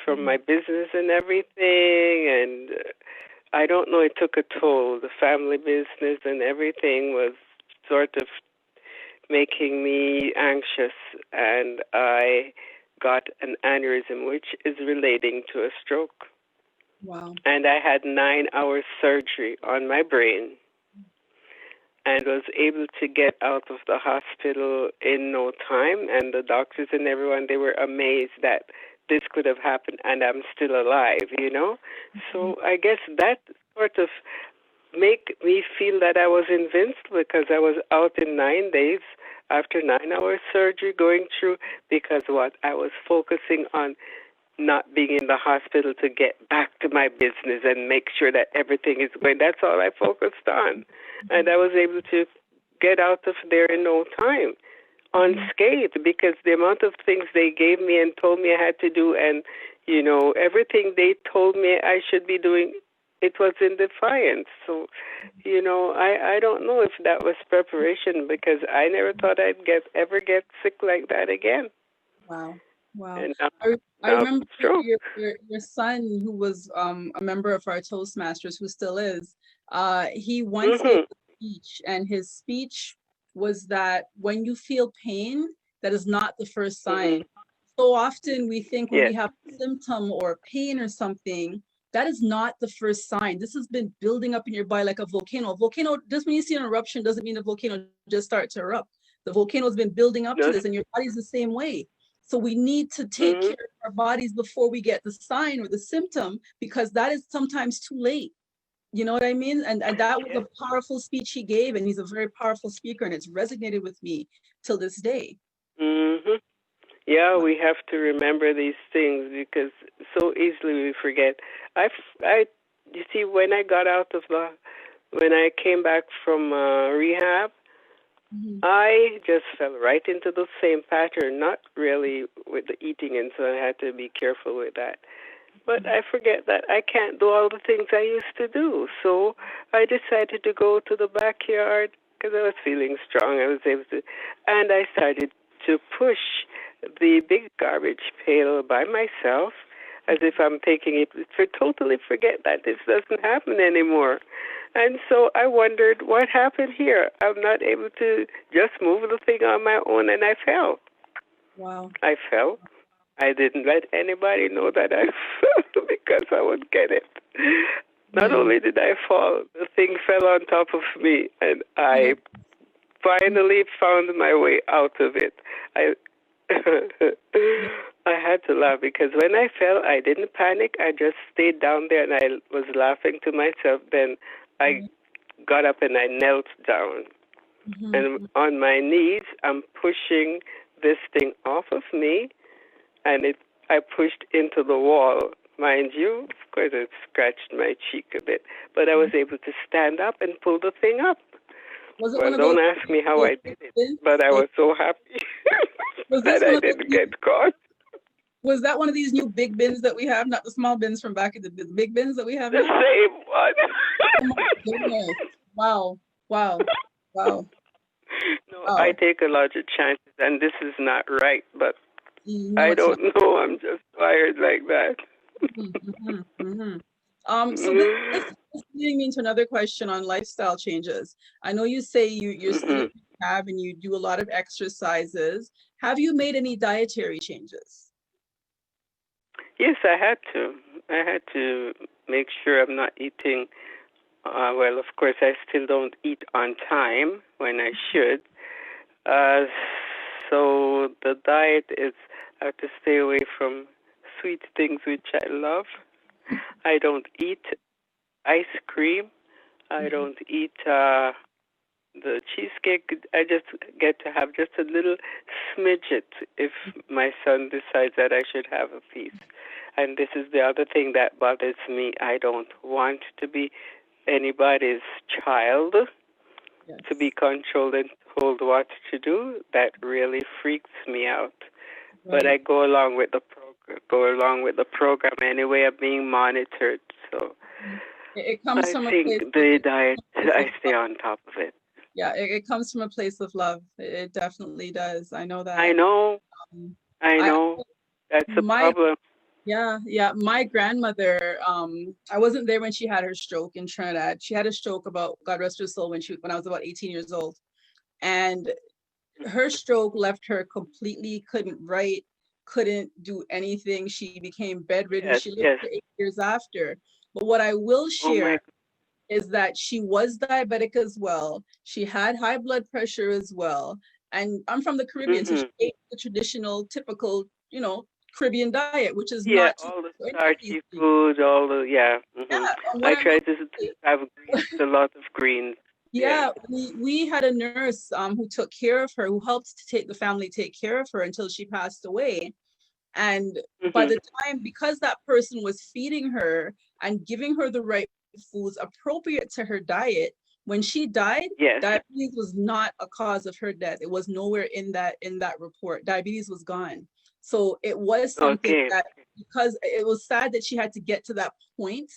from my business and everything, and I don't know, it took a toll. The family business and everything was sort of making me anxious, and I got an aneurysm, which is relating to a stroke. Wow. And I had 9-hour surgery on my brain and was able to get out of the hospital in no time. And the doctors and everyone, they were amazed that this could have happened and I'm still alive, So I guess that sort of make me feel that I was invincible, because I was out in 9 days after 9-hour surgery going through, because I was focusing on not being in the hospital to get back to my business and make sure that everything is going. That's all I focused on. And I was able to get out of there in no time, unscathed, because the amount of things they gave me and told me I had to do, and, everything they told me I should be doing, it was in defiance. So, I don't know if that was preparation, because I never thought I'd ever get sick like that again. Wow. And I remember your son, who was a member of our Toastmasters, who still is. He once gave a speech, and his speech was that when you feel pain, that is not the first sign. So often we think when we have a symptom or pain or something, that is not the first sign. This has been building up in your body like a volcano. Volcano, just when you see an eruption, doesn't mean the volcano just starts to erupt. The volcano has been building up to this, and your body's the same way. So we need to take care of our bodies before we get the sign or the symptom, because that is sometimes too late. You know what I mean? And that was a powerful speech he gave, and he's a very powerful speaker, and it's resonated with me till this day. Yeah, we have to remember these things because so easily we forget. You see, when I came back from rehab, Mhm. I just fell right into the same pattern, not really with the eating, and so I had to be careful with that. But I forget that I can't do all the things I used to do. So I decided to go to the backyard because I was feeling strong. I was able to, and I started to push the big garbage pail by myself as if I'm taking it, for totally forget that this doesn't happen anymore. And so I wondered what happened here. I'm not able to just move the thing on my own, and I fell. Wow. I fell. I didn't let anybody know that I fell because I would get it. Not Mm. only did I fall, the thing fell on top of me, and Yeah. I finally found my way out of it. I Yeah. I had to laugh because when I fell, I didn't panic. I just stayed down there and I was laughing to myself. Then I got up and I knelt down. And Mhm. on my knees, I'm pushing this thing off of me, and I pushed into the wall. Mind you, of course, it scratched my cheek a bit, but I was able to stand up and pull the thing up. Was it one Well, of those don't ask me how those I big did it, bins? but I Those, was so happy was that this I one of those didn't new, get caught. was that one of these new big bins that we have, not the small bins from back in the big bins that we have The now? same one. Oh my goodness. Wow. Wow. Wow. No, I Wow. take a lot of chances, and this is not right, but No, I it's not. don't know. I'm just wired like that. Mm-hmm, mm-hmm. So this leading me into another question on lifestyle changes. I know you say you're still Hmm. in rehab and you do a lot of exercises. Have you made any dietary changes? Yes, I had to. I had to make sure I'm not eating. Well, of course, I still don't eat on time when I should. Uh, so the diet is I have to stay away from sweet things which I love. I don't eat ice cream. I Mhm. don't eat the cheesecake. I just get to have just a little smidget if my son decides that I should have a piece. And this is the other thing that bothers me. I don't want to be anybody's child, to be Yes. controlled and told what to do. That really freaks me out. But I Right. go along with the program anyway. I'm being monitored, so Mhm. It comes I from a think place the diet, of I stay love. on top of it. Yeah, it comes from a place of love. It definitely does. I know I that. know, Um, I I know. That's the my problem. Yeah, yeah. My grandmother, I wasn't there when she had her stroke in Trinidad. She had a stroke about, God rest her soul, when I was about 18 years old. And her stroke left her completely, couldn't write, couldn't do anything. She became bedridden. Yes, She lived yes. for 8 years after. But what I will Oh my. share is that she was diabetic as well. She had high blood pressure as well. And I'm from the Caribbean, so she Mhm. ate the traditional, typical, Caribbean diet, which is Yeah, not too all the for any of these starchy things. food, all the yeah. Mhm. Yeah, and what I I will try to say, have greens, a lot of greens. Yeah. yeah, we had a nurse who took care of her, who helped to take the family take care of her until she passed away. And by Mhm. the time, because that person was feeding her and giving her the right foods appropriate to her diet, when she died, Yes. diabetes was not a cause of her death. It was nowhere in that report. Diabetes was gone. So it was something Okay. that, because it was sad that she had to get to that point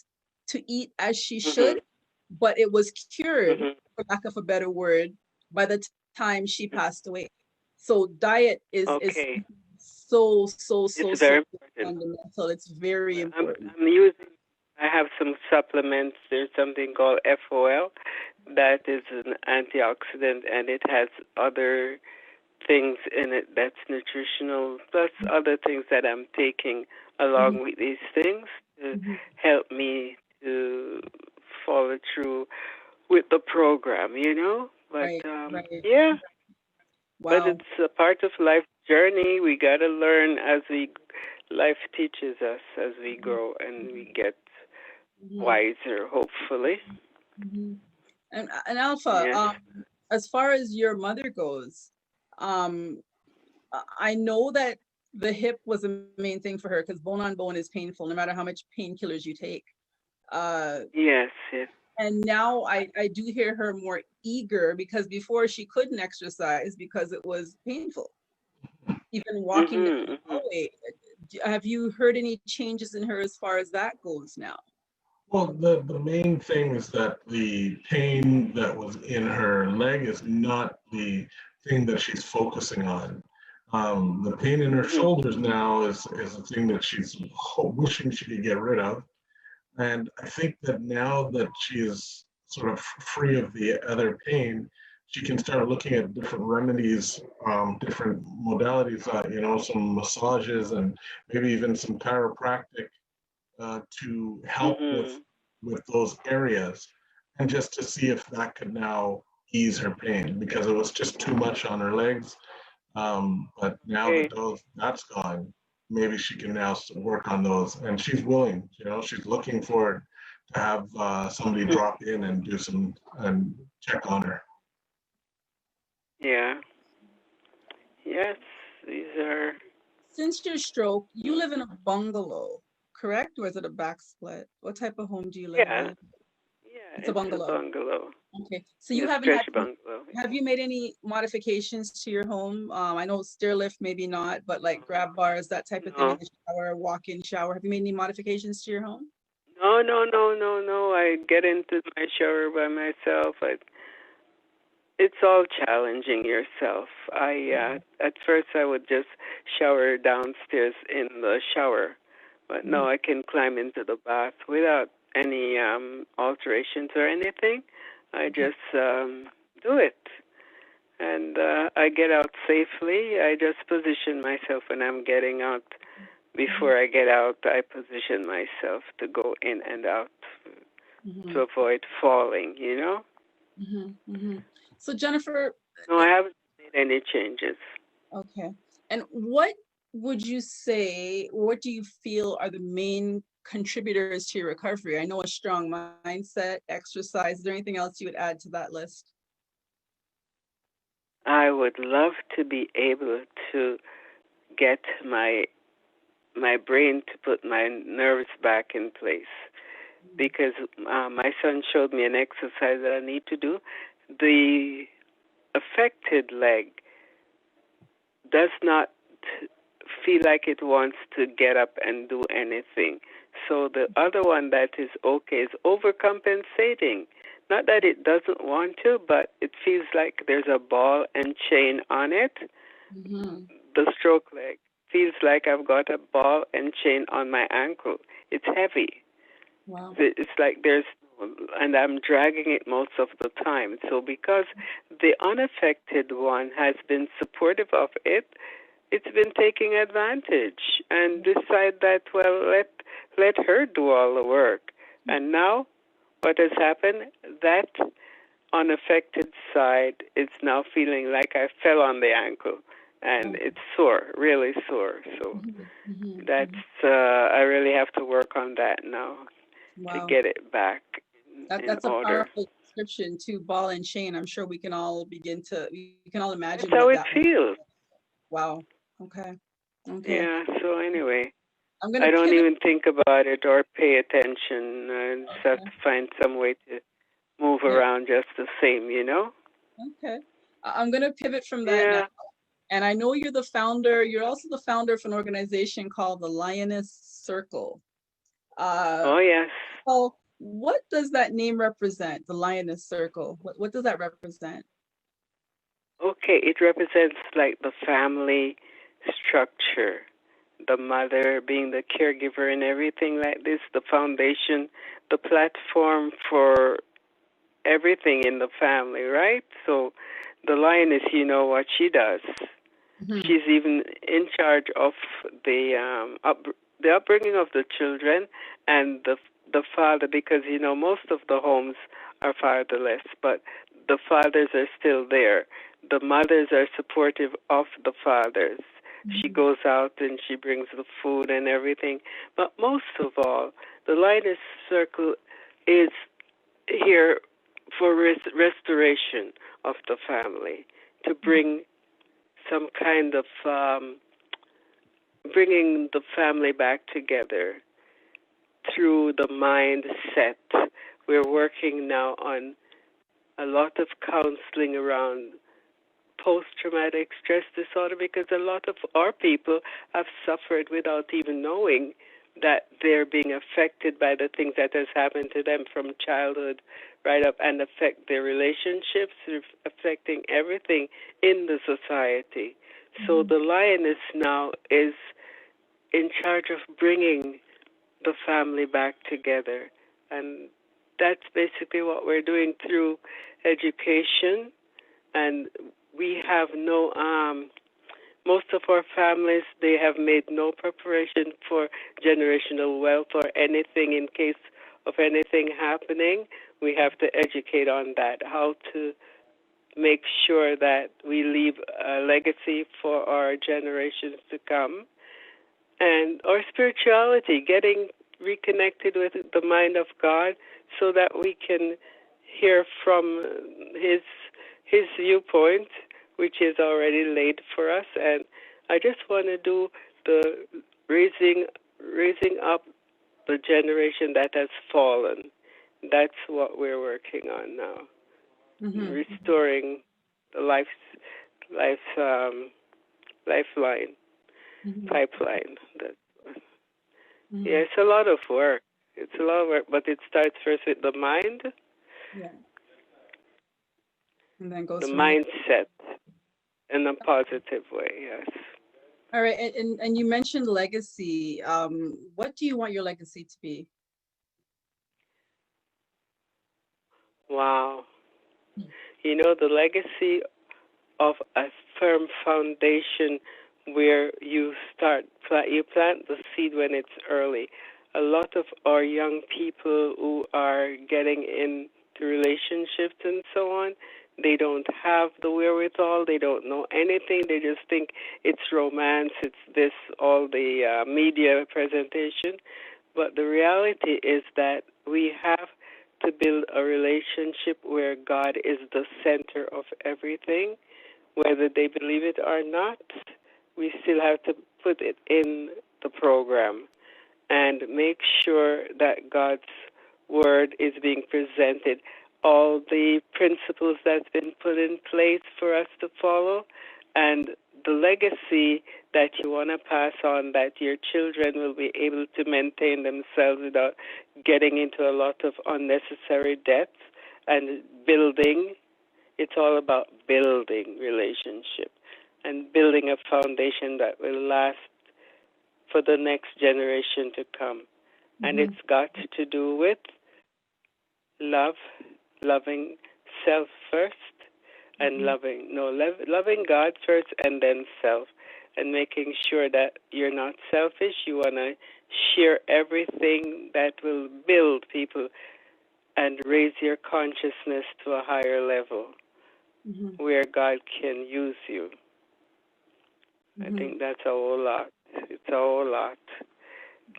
to eat as she should, Mhm. but it was cured, Mhm. for lack of a better word, by the time she passed away. So diet is Okay. so so It's so so very important. fundamental. It's very Well, important. I'm using. I have some supplements. There's something called FOL, that is an antioxidant, and it has other things in it that's nutritional, plus other things that I'm taking Mhm, along with these things to mhm. help me to follow through with the program, you know? But Right, right. yeah, but Wow. it's a part of life's journey. We got to learn as life teaches us as we Mhm, grow and we get mhm, wiser, hopefully. mhm. And Alpha, Yes. as far as your mother goes, um, I know that the hip was the main thing for her because bone on bone is painful no matter how much painkillers you take. Yes, yes. And now I do hear her more eager because before she couldn't exercise because it was painful. Even walking down the Mm-hmm. hallway. Have you heard any changes in her as far as that goes now? Well, the main thing is that the pain that was in her leg is not the thing that she's focusing on. The pain in her Mm-hmm. shoulders now is a thing that she's wishing she could get rid of. And I think that now that she is sort of free of the other pain, she can start looking at different remedies, different modalities, some massages and maybe even some chiropractic to help Mm-hmm. with those areas, and just to see if that could now ease her pain because it was just too much on her legs. But now Okay. that that's gone, maybe she can now work on those, and she's willing. She's looking forward to have somebody drop in and do some and check on her. Yeah. Yes, these are. Since your stroke, you live in a bungalow, correct? Or is it a back split? What type of home do you live Yeah. in? Yeah, It's a it's a bungalow. bungalow. Okay. So A you haven't stretch had, bungalow. have you made any modifications to your home? I know stair lift, maybe not, but like grab bars, that type of thing in No. the shower, walk-in shower. Have you made any modifications to your home? No, no, no, no, no. I get into my shower by myself. It's all challenging yourself. At first I would just shower downstairs in the shower, but Mhm. no, I can climb into the bath without any alterations or anything. I Okay. just do it, and I get out safely. I just position myself when I'm getting out. Mhm. Before I get out, I position myself to go in and out to Mhm. avoid falling. Mhm. Mhm. So Jennifer, No, I haven't made any changes. okay. And what would you say, what do you feel are the main contributors to your recovery? I know a strong mindset, exercise. Is there anything else you would add to that list? I would love to be able to get my brain to put my nerves back in place because my son showed me an exercise that I need to do. The affected leg does not feel like it wants to get up and do anything. So the other one that is okay is overcompensating. Not that it doesn't want to, but it feels like there's a ball and chain on it. Mm-hmm. The stroke leg feels like I've got a ball and chain on my ankle. It's heavy. Wow. It's like and I'm dragging it most of the time. So because the unaffected one has been supportive of it, it's been taking advantage and decide that, well, let her do all the work. And now what has happened? That unaffected side is now feeling like I fell on the ankle and Oh. it's sore, really sore. So Mm-hmm. Mm-hmm. that's Mm-hmm. I really have to work on that now to Wow. get it back in That's a order. powerful description too, ball and chain. I'm sure we can all That's imagine how what it that was. feels. Wow. Okay. Okay. Yeah, so anyway, I'm gonna I don't pivot. even think about it or pay attention. I just have Okay. to find some way to move Yeah. around just the same. Okay. I'm gonna pivot from that now. Yeah. And I know you're the founder, you're also the founder of an organization called the Lioness Circle. Uh, Oh, yes. so what does that name represent, the Lioness Circle? What does that represent? Okay, it represents like the family structure, the mother being the caregiver and everything like this, the foundation, the platform for everything in the family, right? So the lioness, you know what she does. Mm-hmm. She's even in charge of the the upbringing of the children and the father, because most of the homes are fatherless, but the fathers are still there. The mothers are supportive of the fathers. She Mm-hmm. goes out and she brings the food and everything. But most of all, the Lioness Circle is here for restoration of the family, to bring some kind of bringing the family back together through the mindset. We're working now on a lot of counseling around post-traumatic stress disorder because a lot of our people have suffered without even knowing that they're being affected by the things that has happened to them from childhood right up and affect their relationships, affecting everything in the society. So the lioness now is in charge of bringing the family back together. And that's basically what we're doing through education. And we have no, most of our families, they have made no preparation for generational wealth or anything in case of anything happening. We have to educate on that, how to make sure that we leave a legacy for our generations to come. And our spirituality, getting reconnected with the mind of God so that we can hear from his viewpoint, which is already laid for us. And I just want to do the raising up the generation that has fallen. That's what we're working on now. Restoring the lifeline, pipeline. Yeah, it's a lot of work. It's a lot of work, but it starts first with the mind. Yeah. And then goes the from mindset in a positive way, yes. All right, and you mentioned legacy. What do you want your legacy to be? Wow. You know, the legacy of a firm foundation where you plant the seed when it's early. A lot of our young people who are getting into relationships and so on, they don't have the wherewithal. They don't know anything. They just think it's romance. It's this, all the media presentation. But the reality is that we have to build a relationship where God is the center of everything. Whether they believe it or not, we still have to put it in the program and make sure that God's word is being presented. All the principles that's been put in place for us to follow, and the legacy that you want to pass on, that your children will be able to maintain themselves without getting into a lot of unnecessary debts and building. It's all about building relationship and building a foundation that will last for the next generation to come. And it's got to do with love, loving self first, and loving God first and then self, and making sure that you're not selfish. You want to share everything that will build people and raise your consciousness to a higher level where God can use you. I think that's a whole lot. It's a whole lot.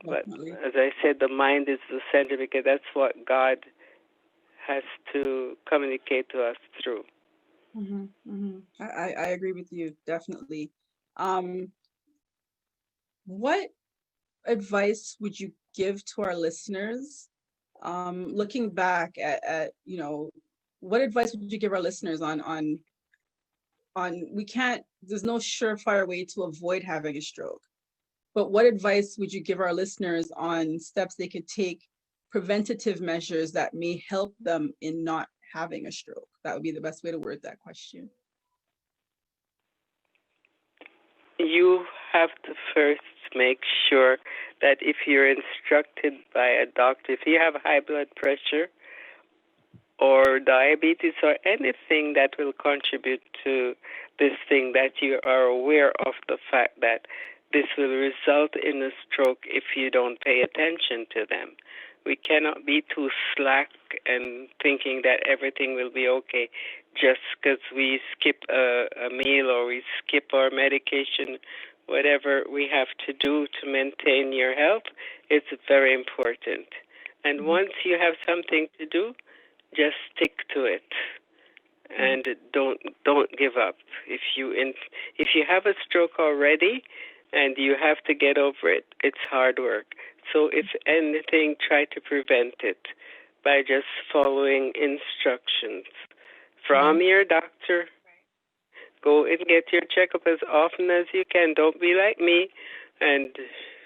Definitely. But as I said, the mind is the center because that's what God has to communicate to us through. I agree with you, definitely. What advice would you give to our listeners? Looking back at what advice would you give our listeners on we can't, there's no surefire way to avoid having a stroke, but what advice would you give our listeners on steps they could take, preventative measures that may help them in not having a stroke? That would be the best way to word that question. You have to first make sure that if you're instructed by a doctor, if you have high blood pressure or diabetes or anything that will contribute to this thing, that you are aware of the fact that this will result in a stroke if you don't pay attention to them. We cannot be too slack and thinking that everything will be okay just because we skip a meal or we skip our medication. Whatever we have to do to maintain your health, it's very important. And once you have something to do, just stick to it and don't give up. If you have a stroke already, and you have to get over it. It's hard work. So if anything, try to prevent it by just following instructions from your doctor. Go and get your checkup as often as you can. Don't be like me and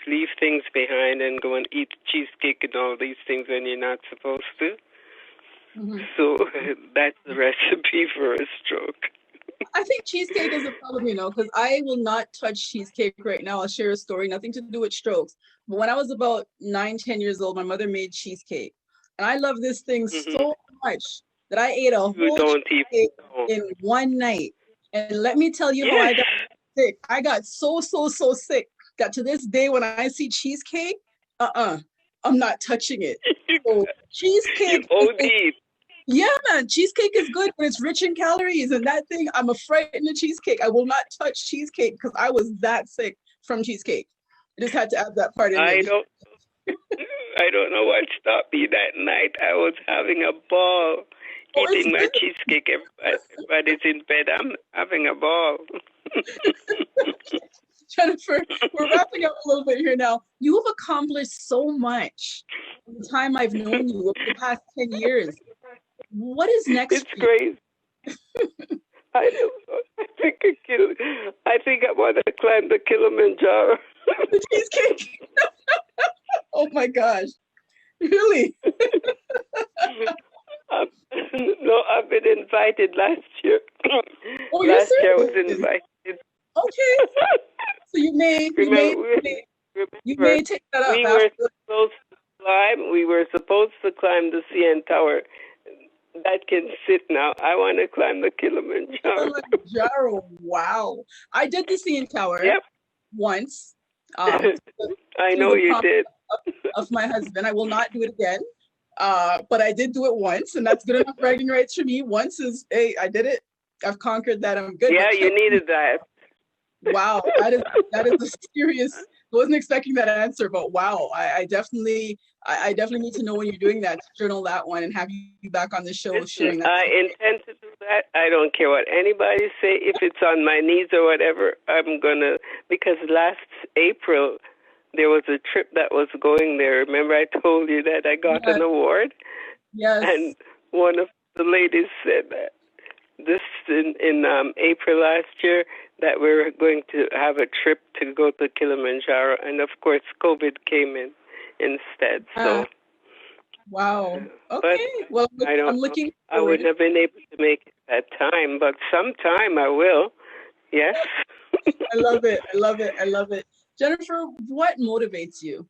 leave things behind and go and eat cheesecake and all these things when you're not supposed to. So that's the recipe for a stroke. I think cheesecake is a problem, because I will not touch cheesecake right now. I'll share a story, nothing to do with strokes. But when I was about 9-10 years old, my mother made cheesecake. And I love this thing so much that I ate a whole cheesecake in one night. And let me tell you how I got sick. I got so sick that to this day, when I see cheesecake, I'm not touching it. So cheesecake. Yeah, man, cheesecake is good, but it's rich in calories. And that thing, I'm afraid of the cheesecake. I will not touch cheesecake because I was that sick from cheesecake. I just had to add that part in. I don't know what stopped me that night. I was having a ball eating my cheesecake. Everybody's in bed. I'm having a ball. Jennifer, we're wrapping up a little bit here now. You have accomplished so much in the time I've known you over the past 10 years. What is next? It's great. I think I want to climb the Kilimanjaro. The cheesecake. Oh my gosh. Really? No, I've been invited last year. Oh, last year I was invited. Okay. So you may take that up. We were supposed to climb the CN Tower. That can sit now. I want to climb the Kilimanjaro. Wow. I did the CN Tower once. I know you did. Of my husband. I will not do it again. But I did do it once, and that's good enough bragging rights for me. Once is, hey, I did it. I've conquered that. I'm good. Yeah, you needed that. Wow, that is a serious. I wasn't expecting that answer, but wow, I definitely need to know when you're doing that, to journal that one and have you back on the show sharing that. I intend to do that. I don't care what anybody say. If it's on my knees or whatever, I'm gonna, because last April there was a trip that was going there. Remember I told you that I got an award? Yes. And one of the ladies said that this in April last year, that we're going to have a trip to go to Kilimanjaro, and of course COVID came in instead. So wow. Okay. Well, I'm looking forward. I wouldn't have been able to make it that time, but sometime I will. Yes. I love it. I love it. I love it. Jennifer, what motivates you?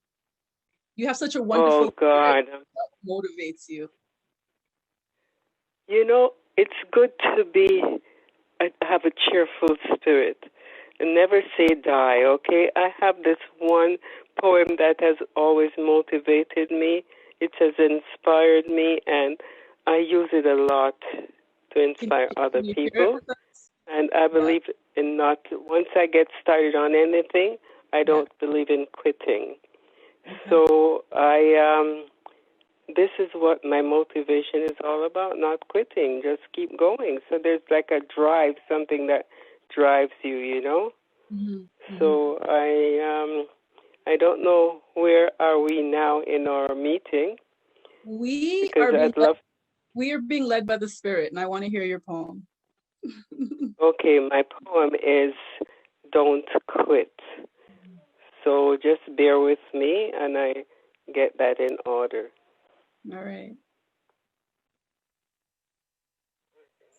You have such a wonderful. Oh God. What motivates you? You know, it's good to have a cheerful spirit and never say die, okay? I have this one poem that has always motivated me. It has inspired me, and I use it a lot to inspire other people. And I believe in once I get started on anything, I don't believe in quitting. So this is what my motivation is all about, not quitting, just keep going. So there's like a drive, something that drives you, you know? So I don't know, where are we now in our meeting? We are being led by the Spirit, and I want to hear your poem. Okay, my poem is Don't Quit. So just bear with me, and I get that in order. All right.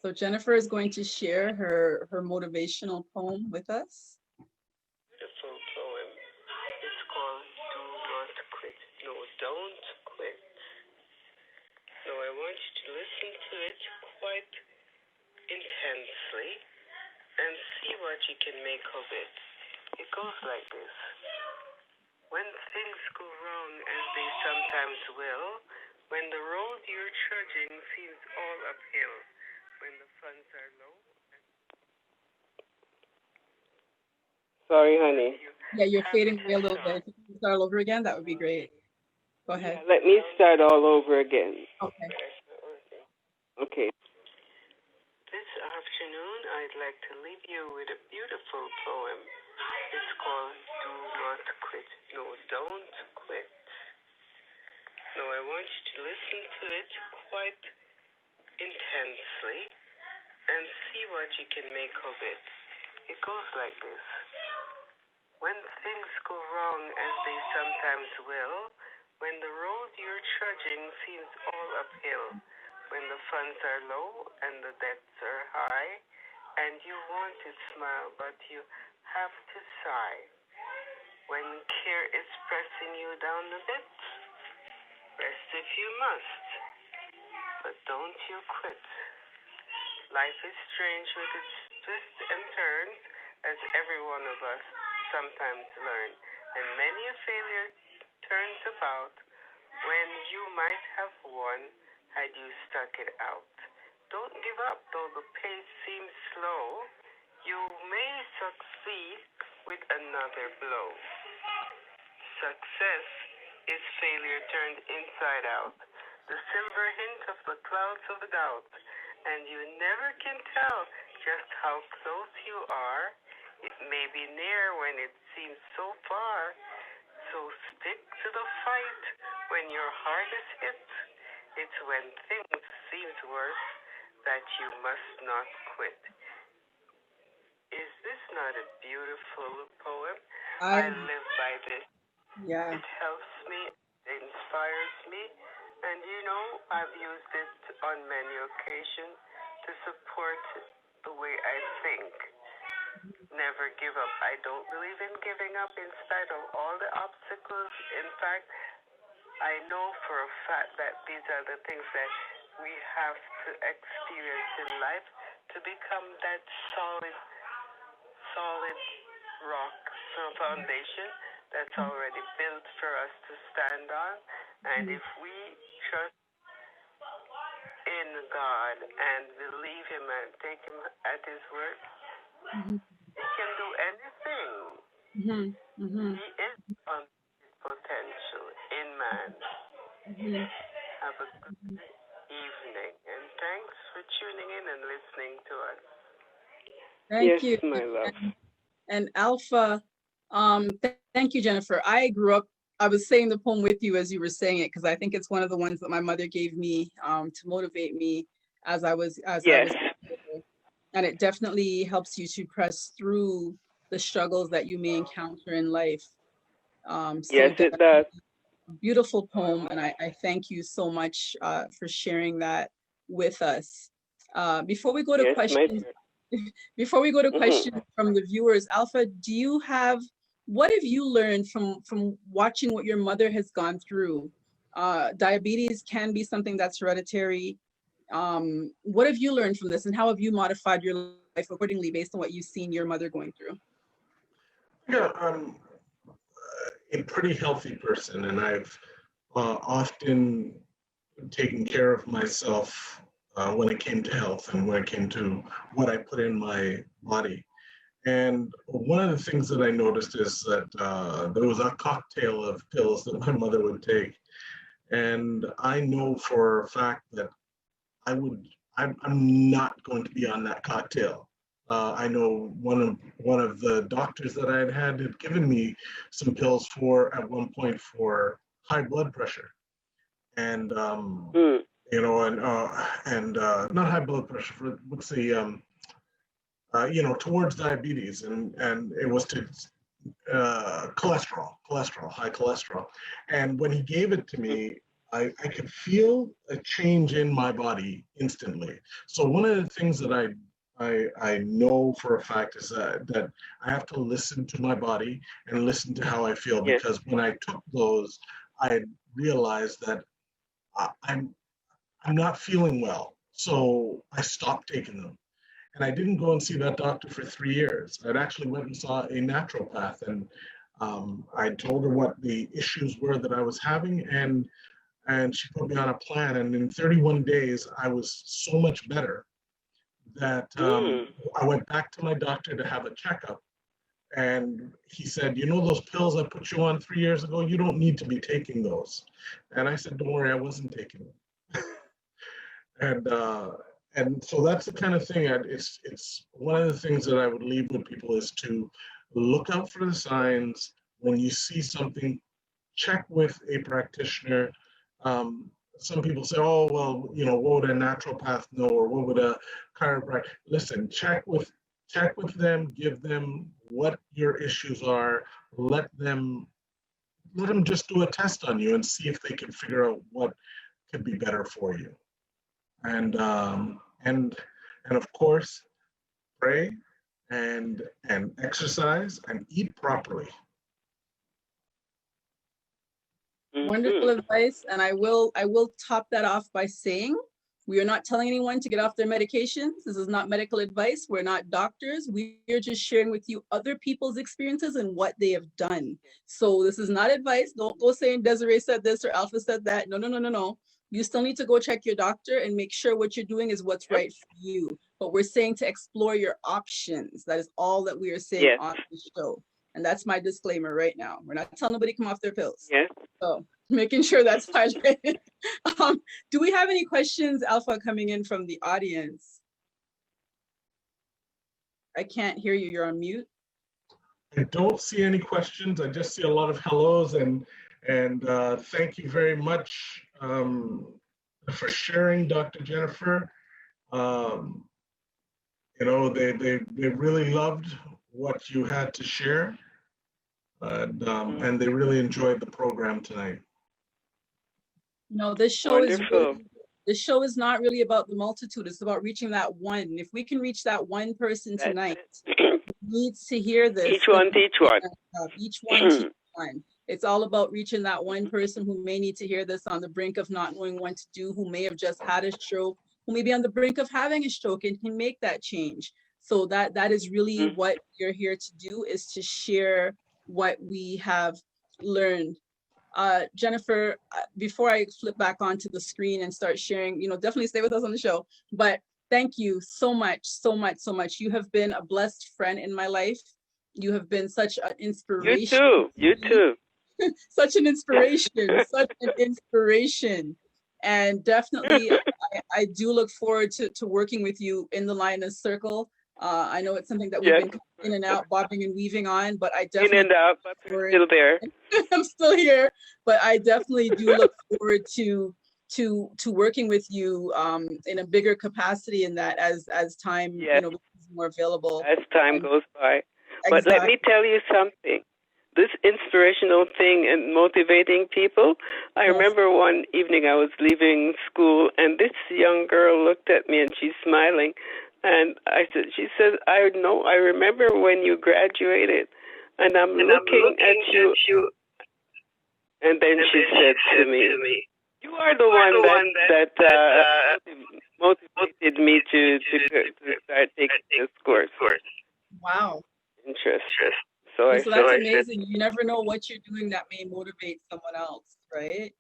So Jennifer is going to share her motivational poem with us. Beautiful poem. It's called Do Not Quit. No, don't quit. So I want you to listen to it quite intensely and see what you can make of it. It goes like this. When things go wrong, as they sometimes will, when the road you're trudging seems all uphill, when the funds are low. Sorry, honey. Yeah, you're fading away a little bit. If you can start all over again, that would be great. Go ahead. Yeah, let me start all over again. Okay. Okay. This afternoon, afternoon. I'd like to leave you with a beautiful poem. It's called Do Not Quit. No, don't quit. Now I want you to listen to it quite intensely and see what you can make of it. It goes like this. When things go wrong, as they sometimes will, when the road you're trudging seems all uphill, when the funds are low and the debts are high, and you want to smile but you have to sigh, when care is pressing you down a bit, rest if you must, but don't you quit. Life is strange with its twists and turns, as every one of us sometimes learn, and many a failure turns about when you might have won had you stuck it out. Don't give up, though the pace seems slow. You may succeed with another blow. Success is failure turned inside out, the silver hint of the clouds of doubt, and you never can tell just how close you are. It may be near when it seems so far, so stick to the fight when your heart is hit. It's when things seem worse that you must not quit. Is this not a beautiful poem? I live by this. Yeah. It helps me, it inspires me, and I've used it on many occasions to support the way I think. Never give up. I don't believe in giving up in spite of all the obstacles. In fact, I know for a fact that these are the things that we have to experience in life to become that solid rock, foundation that's already built for us to stand on. And if we trust in God and believe Him and take Him at His word, He can do anything. He is on His potential in man. Have a good evening, and thanks for tuning in and listening to us. Thank you. Yes, my love. And Alpha, thank you, Jennifer. I was saying the poem with you as you were saying it, because I think it's one of the ones that my mother gave me to motivate me as I was, and it definitely helps you to press through the struggles that you may encounter in life. Yes, it does. Beautiful poem, and I thank you so much for sharing that with us. Before we go to questions, from the viewers, Alpha, what have you learned from watching what your mother has gone through? Diabetes can be something that's hereditary. What have you learned from this, and how have you modified your life accordingly based on what you've seen your mother going through? Yeah, I'm a pretty healthy person, and I've often taken care of myself when it came to health and when it came to what I put in my body. And one of the things that I noticed is that there was a cocktail of pills that my mother would take. And I know for a fact that I'm not going to be on that cocktail. I know one of the doctors that I had given me some pills at one point for high blood pressure, and not high blood pressure, for what's the towards diabetes, and it was to cholesterol, high cholesterol. And when he gave it to me, I could feel a change in my body instantly. So one of the things that I know for a fact is that I have to listen to my body and listen to how I feel, because when I took those, I realized that I'm not feeling well. So I stopped taking them. And I didn't go and see that doctor for 3 years. I'd actually went and saw a naturopath, and I told her what the issues were that I was having, and she put me on a plan. And in 31 days, I was so much better that I went back to my doctor to have a checkup. And he said, those pills I put you on 3 years ago, you don't need to be taking those. And I said, don't worry, I wasn't taking them. and so that's the kind of thing. It's one of the things that I would leave with people is to look out for the signs when you see something. Check with a practitioner. Some people say, "Oh, well, you know, what would a naturopath know, or what would a chiropractor?" Listen, check with them. Give them what your issues are. Let them just do a test on you and see if they can figure out what could be better for you. And and of course, pray and exercise and eat properly. Wonderful advice. And I will top that off by saying we are not telling anyone to get off their medications. This is not medical advice. We're not doctors. We are just sharing with you other people's experiences and what they have done. So this is not advice. Don't go saying Desiree said this or Alpha said that. No, no, no, no, no. You still need to go check your doctor and make sure what you're doing is what's right for you. But we're saying to explore your options. That is all that we are saying on the show. And that's my disclaimer right now. We're not telling nobody to come off their pills. So making sure that's highlighted. Do we have any questions, Alpha, coming in from the audience? I can't hear you. You're on mute. I don't see any questions. I just see a lot of hellos, and thank you very much for sharing, Dr. Jennifer. You know, they really loved what you had to share, and they really enjoyed the program tonight. No, this show is not really about the multitude. It's about reaching that one. If we can reach that one person tonight who needs to hear this. Each one. Each one. It's all about reaching that one person who may need to hear this on the brink of not knowing what to do, who may have just had a stroke, who may be on the brink of having a stroke and can make that change. So that is really what you're here to do, is to share what we have learned. Jennifer, before I flip back onto the screen and start sharing, you know, definitely stay with us on the show. But thank you so much, so much, so much. You have been a blessed friend in my life. You have been such an inspiration. You too. Such an inspiration, such an inspiration. And definitely, I do look forward to working with you in the Lioness Circle. I know it's something that we've been in and out, bobbing and weaving on, but I definitely in and out, but we're still there. I'm still here, but I definitely do look forward to working with you in a bigger capacity in that as time you know becomes more available. As time goes by. But let me tell you something. This inspirational thing and motivating people. I remember one evening I was leaving school and this young girl looked at me and she's smiling. And she said, I remember when you graduated and I'm looking at you. And then she said to me, you are the one that motivated me to start taking this course. Wow. Interest. So that's amazing. You never know what you're doing that may motivate someone else, right?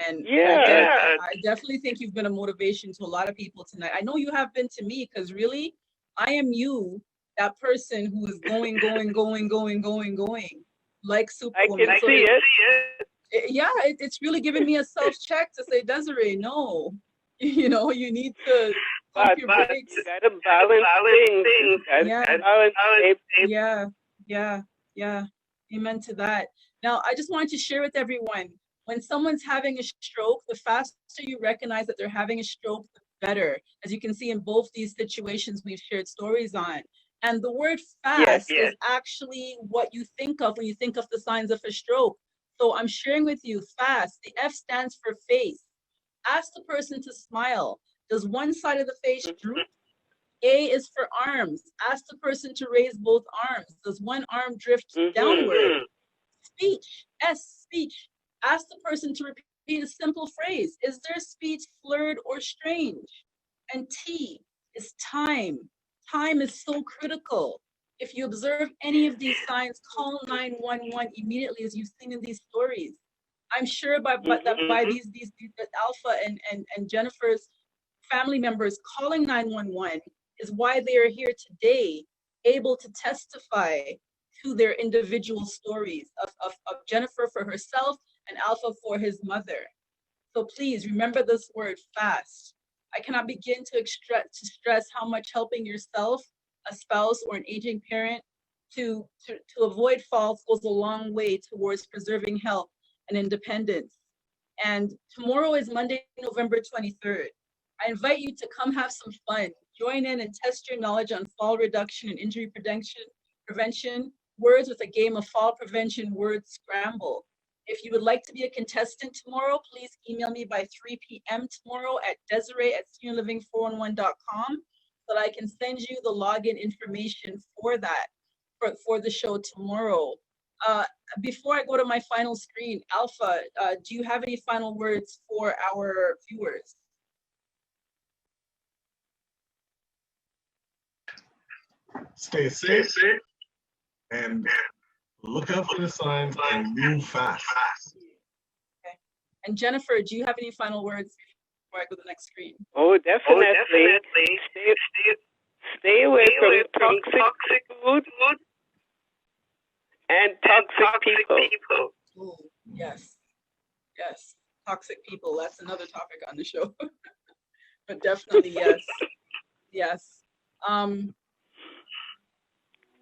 And I definitely think you've been a motivation to a lot of people tonight. I know you have been to me, because really, I am you, that person who is going, like Superwoman. I can see it. Yeah, it's really giving me a self-check to say, Desiree, no, you know, you need to pump your brakes. You gotta balance things. Yeah. Amen to that. Now, I just wanted to share with everyone, when someone's having a stroke, the faster you recognize that they're having a stroke, the better. As you can see in both these situations we've shared stories on. And the word fast is actually what you think of when you think of the signs of a stroke. So I'm sharing with you fast. The F stands for face. Ask the person to smile. Does one side of the face droop? A is for arms. Ask the person to raise both arms. Does one arm drift downward? Speech. S, speech. Ask the person to repeat a simple phrase. Is their speech slurred or strange? And T is time. Time is so critical. If you observe any of these signs, call 911 immediately, as you've seen in these stories. I'm sure by these Alpha and Jennifer's family members calling 911 is why they are here today, able to testify to their individual stories of Jennifer for herself and Alpha for his mother. So please remember this word, fast. I cannot begin to stress how much helping yourself, a spouse, or an aging parent to avoid falls goes a long way towards preserving health and independence. And tomorrow is Monday, November 23rd. I invite you to come have some fun, join in and test your knowledge on fall reduction and injury prevention, words with a game of fall prevention word scramble. If you would like to be a contestant tomorrow, please email me by 3 p.m. tomorrow at Desiree@seniorliving411.com so that I can send you the login information for that, for the show tomorrow. Before I go to my final screen, Alpha, do you have any final words for our viewers? Stay safe and look out for the signs and move fast. Okay. And Jennifer, do you have any final words before I go to the next screen? Oh, definitely. Stay away from toxic food and toxic people. Oh, yes. Yes. Toxic people. That's another topic on the show. But definitely, yes. Yes.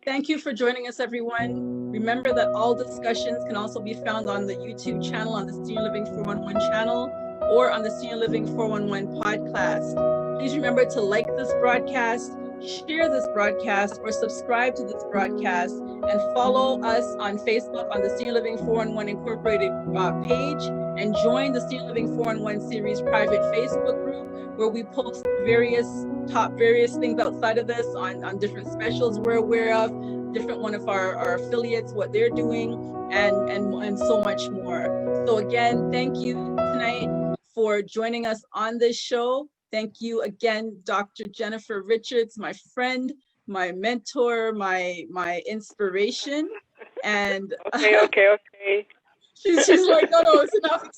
Thank you for joining us, everyone. Remember that all discussions can also be found on the YouTube channel, on the Senior Living 411 channel, or on the Senior Living 411 podcast. Please remember to like this broadcast, share this broadcast, or subscribe to this broadcast, and follow us on Facebook on the Senior Living 411 Incorporated page, and join the Senior Living 411 series private Facebook group, where we post various things outside of this on different specials we're aware of, different one of our affiliates, what they're doing, and so much more. So again, thank you tonight for joining us on this show. Thank you again, Dr. Jennifer Richards, my friend, my mentor, my inspiration. And okay. She's like, no, it's enough.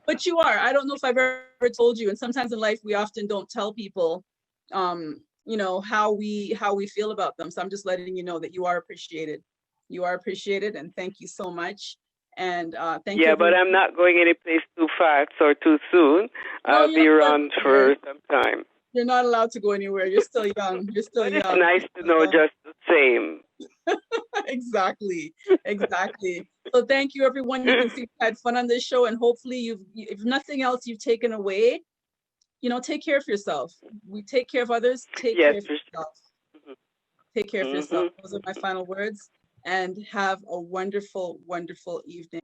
But you are. I don't know if I've ever told you. And sometimes in life, we often don't tell people, how we feel about them. So I'm just letting you know that you are appreciated. You are appreciated, and thank you so much. And thank you. Yeah, but I'm not going any place too fast or too soon. I'll be around for some time. You're not allowed to go anywhere. You're still young. You're still young. It's nice to know just the same. Exactly. So thank you, everyone. You can see we had fun on this show, and hopefully if nothing else, you've taken away, take care of yourself. We take care of others. Take care of yourself. Take care of yourself. Those are my final words, and have a wonderful, wonderful evening.